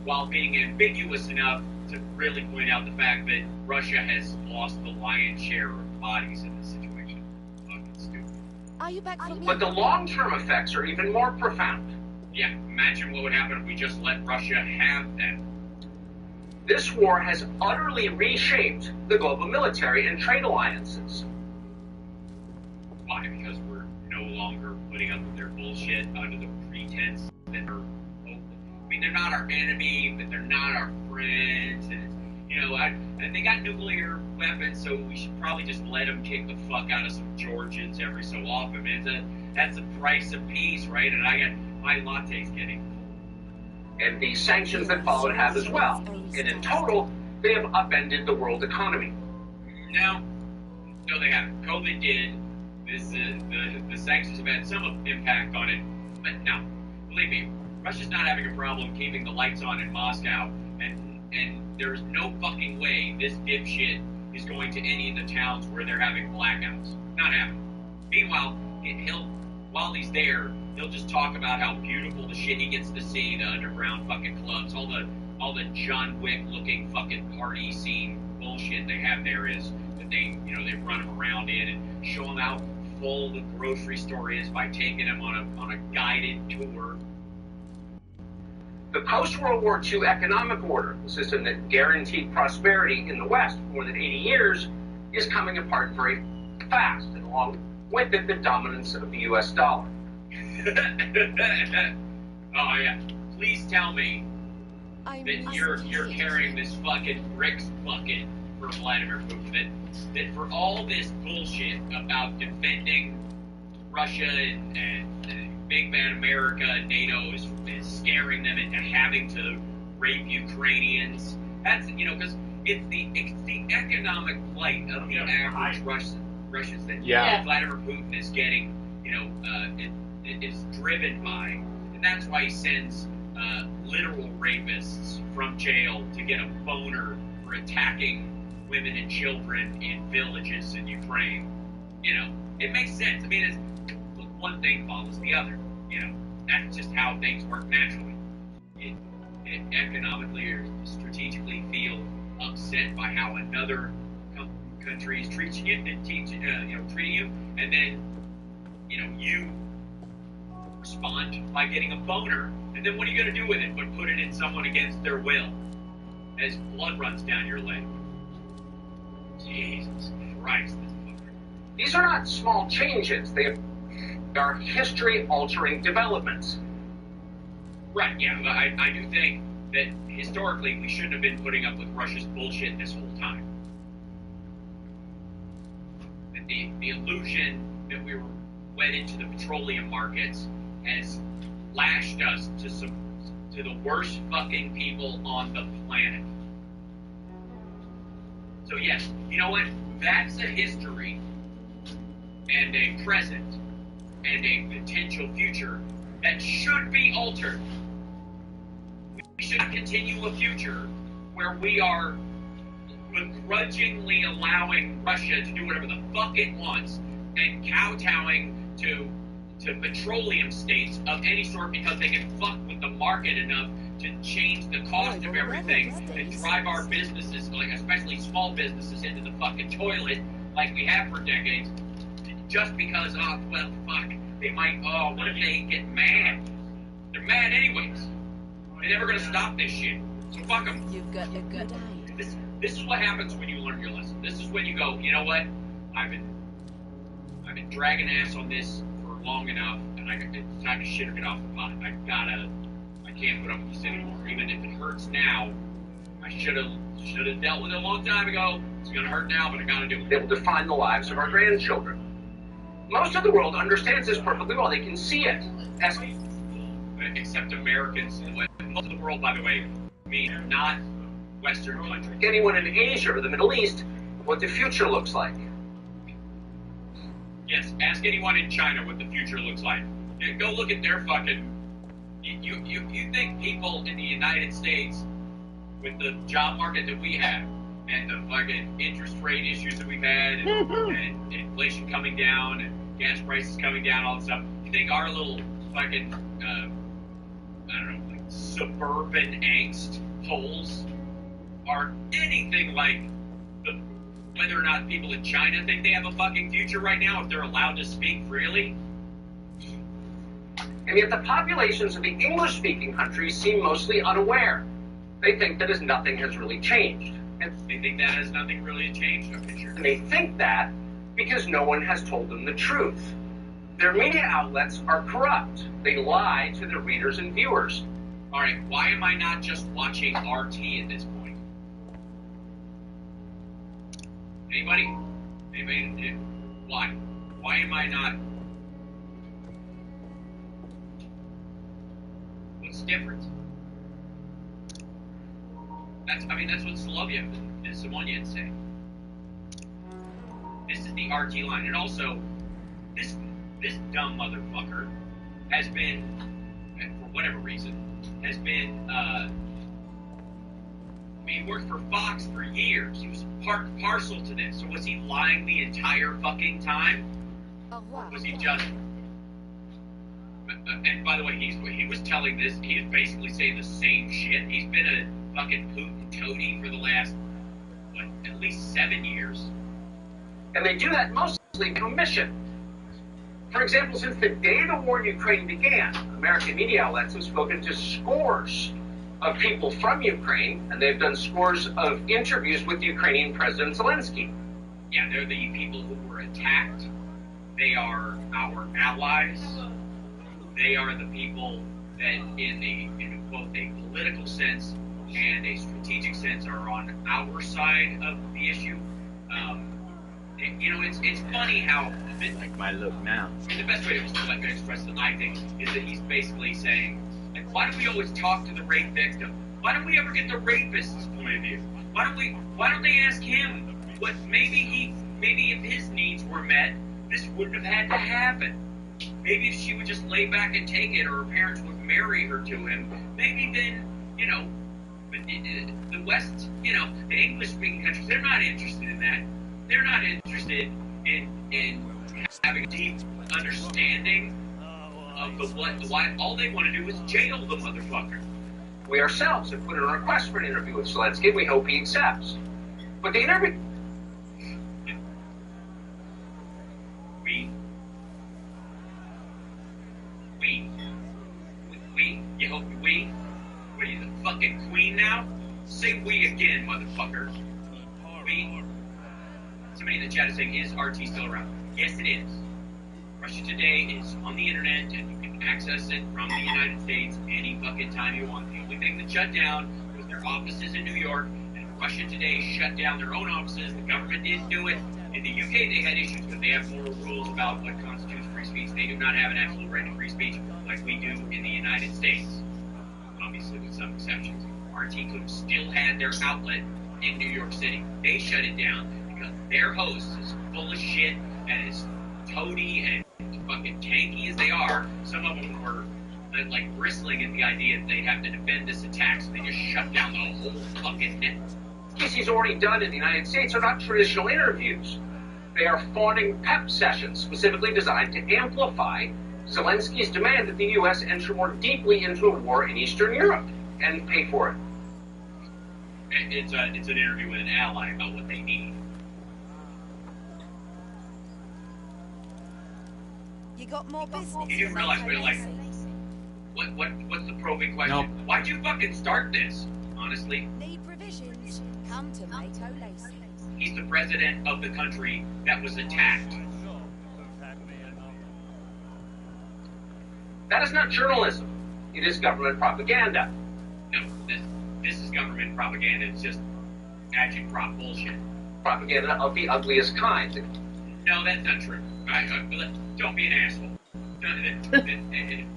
while being ambiguous enough to really point out the fact that Russia has lost the lion's share of bodies in this situation. Fucking stupid. Are you back from But the long-term effects are even more profound. Yeah, imagine what would happen if we just let Russia have them. This war has utterly reshaped the global military and trade alliances. Why? Because we're no longer putting up with their bullshit under the pretense that they're, I mean, they're not our enemy, but they're not our friends. And it's, you know, and they got nuclear weapons, so we should probably just let them kick the fuck out of some Georgians every so often. I mean, that's the price of peace, right? And I got my latte's getting. And the sanctions that followed have as well. And in total, they have upended the world economy. No, they haven't. COVID did. The sanctions have had some impact on it, but no, believe me, Russia's not having a problem keeping the lights on in Moscow, and there's no fucking way this dipshit is going to any of the towns where they're having blackouts. Not happening. Meanwhile, while he's there, he'll just talk about how beautiful the shit he gets to see, the underground fucking clubs, all the John Wick looking fucking party scene bullshit they have there is that they run them around in and show them how full the grocery store is by taking them on a guided tour. The post-World War II economic order, the system that guaranteed prosperity in the West for more than 80 years, is coming apart very fast, and along with it, the dominance of the U.S. dollar. Oh yeah, please tell me that you're carrying this fucking bricks bucket for Vladimir Putin. That for all this bullshit about defending Russia and big bad America and NATO is scaring them into having to rape Ukrainians. That's, because it's the economic plight of the average Russians that Vladimir Putin is getting, it is driven by, and that's why he sends literal rapists from jail to get a boner for attacking women and children in villages in Ukraine. It makes sense. I mean, it's one thing follows the other. That's just how things work naturally. It economically or strategically feel upset by how another country is treating you, and then you respond by getting a boner, and then what are you going to do with it but put it in someone against their will as blood runs down your leg? Jesus Christ. These are not small changes. They are history-altering developments. Right, yeah. I do think that historically we shouldn't have been putting up with Russia's bullshit this whole time. That the illusion that we were wed into the petroleum markets has lashed us to the worst fucking people on the planet. So yes, you know what? That's a history and a present and a potential future that should be altered. We should continue a future where we are begrudgingly allowing Russia to do whatever the fuck it wants and kowtowing to petroleum states of any sort because they can fuck with the market enough to change the cost of everything and drive our businesses, like especially small businesses, into the fucking toilet like we have for decades, just because, they might, what if they get mad? They're mad anyways. They're never gonna stop this shit. So fuck them. You've got a good eye. This is what happens when you learn your lesson. This is when you go, you know what? I've been dragging ass on this for long enough. and it's time to shit or get off the pot. I can't put up with this anymore. Even if it hurts now, I should have dealt with it a long time ago. It's gonna hurt now, but I gotta do it. They will define the lives of our grandchildren. Most of the world understands this perfectly well. They can see it. Except Americans. Most of the world, by the way, mean not Western countries. Anyone in Asia or the Middle East, what the future looks like. Yes, ask anyone in China what the future looks like. Yeah, go look at their fucking... You think people in the United States, with the job market that we have, and the fucking interest rate issues that we've had, and inflation coming down, and gas prices coming down, all that stuff, you think our little fucking, I don't know, like suburban angst holes are anything like whether or not people in China think they have a fucking future right now, if they're allowed to speak freely? And yet the populations of the English-speaking countries seem mostly unaware. They think that nothing has really changed. And they think that has nothing really changed? Okay, sure. And they think that because no one has told them the truth. Their media outlets are corrupt. They lie to their readers and viewers. All right, why am I not just watching RT at this point? Anybody? Why? Why am I not? What's the difference? That's what Soloviev and Simonian say. This is the RT line. And also, this dumb motherfucker has been, for whatever reason, he worked for Fox for years. He was part and parcel to this. So was he lying the entire fucking time? Or was he just... And by the way, he was telling this, he was basically saying the same shit. He's been a fucking Putin toady for the last, at least 7 years. And they do that mostly by omission. For example, since the day the war in Ukraine began, American media outlets have spoken to scores of people from Ukraine, and they've done scores of interviews with Ukrainian President Zelensky. Yeah, they're the people who were attacked. They are our allies. They are the people that, in both a political sense and a strategic sense, are on our side of the issue. It's funny how... Like my look now. The best way to express it, I think, is that he's basically saying, like, why do we always talk to the rape victim? Why don't we ever get the rapist's point of view? Why don't they ask him what maybe if his needs were met, this wouldn't have had to happen. Maybe if she would just lay back and take it, or her parents would marry her to him, maybe then, the West, the English-speaking countries, they're not interested in that. They're not interested in having a deep understanding of the why. All they want to do is jail the motherfucker. We ourselves have put in a request for an interview with Zelensky. We hope he accepts. But the interview... You hope we? What are you, the fucking queen now? Say we again, motherfucker. We? Somebody in the chat is saying, is RT still around? Yes, it is. Russia Today is on the internet, and you can access it from the United States any fucking time you want. The only thing that shut down was their offices in New York, and Russia Today shut down their own offices. The government didn't do it. In the UK, they had issues, but they have more rules about what constitutes free speech. They do not have an absolute right to free speech like we do in the United States, obviously with some exceptions. RT could have still had their outlet in New York City. They shut it down because their host is full of shit and as toady and fucking tanky as they are. Some of them were like bristling at the idea that they'd have to defend this attack, so they just shut down the whole fucking net. He's already done in the United States are not traditional interviews. They are fawning pep sessions specifically designed to amplify Zelensky's demand that the U.S. enter more deeply into a war in Eastern Europe and pay for it. It's an interview with an ally about what they need. You got more business. You do realize, what's the probing question? Nope. Why'd you fucking start this? Honestly. Need revisions. Come to Mato Lacey. He's the president of the country that was attacked. That is not journalism. It is government propaganda. No, this is government propaganda. It's just agitprop bullshit. Propaganda of the ugliest kind. No, that's not true. Don't be an asshole.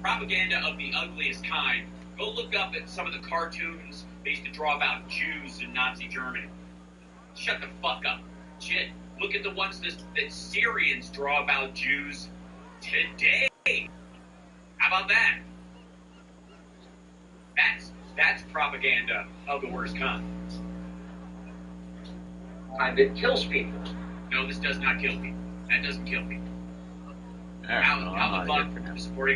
Propaganda of the ugliest kind. Go look up at some of the cartoons they used to draw about Jews in Nazi Germany. Shut the fuck up. Shit. Look at the ones that Syrians draw about Jews today. How about that? That's propaganda of the worst kind. And it kills people. No, this does not kill people. That doesn't kill people. How the fuck supporting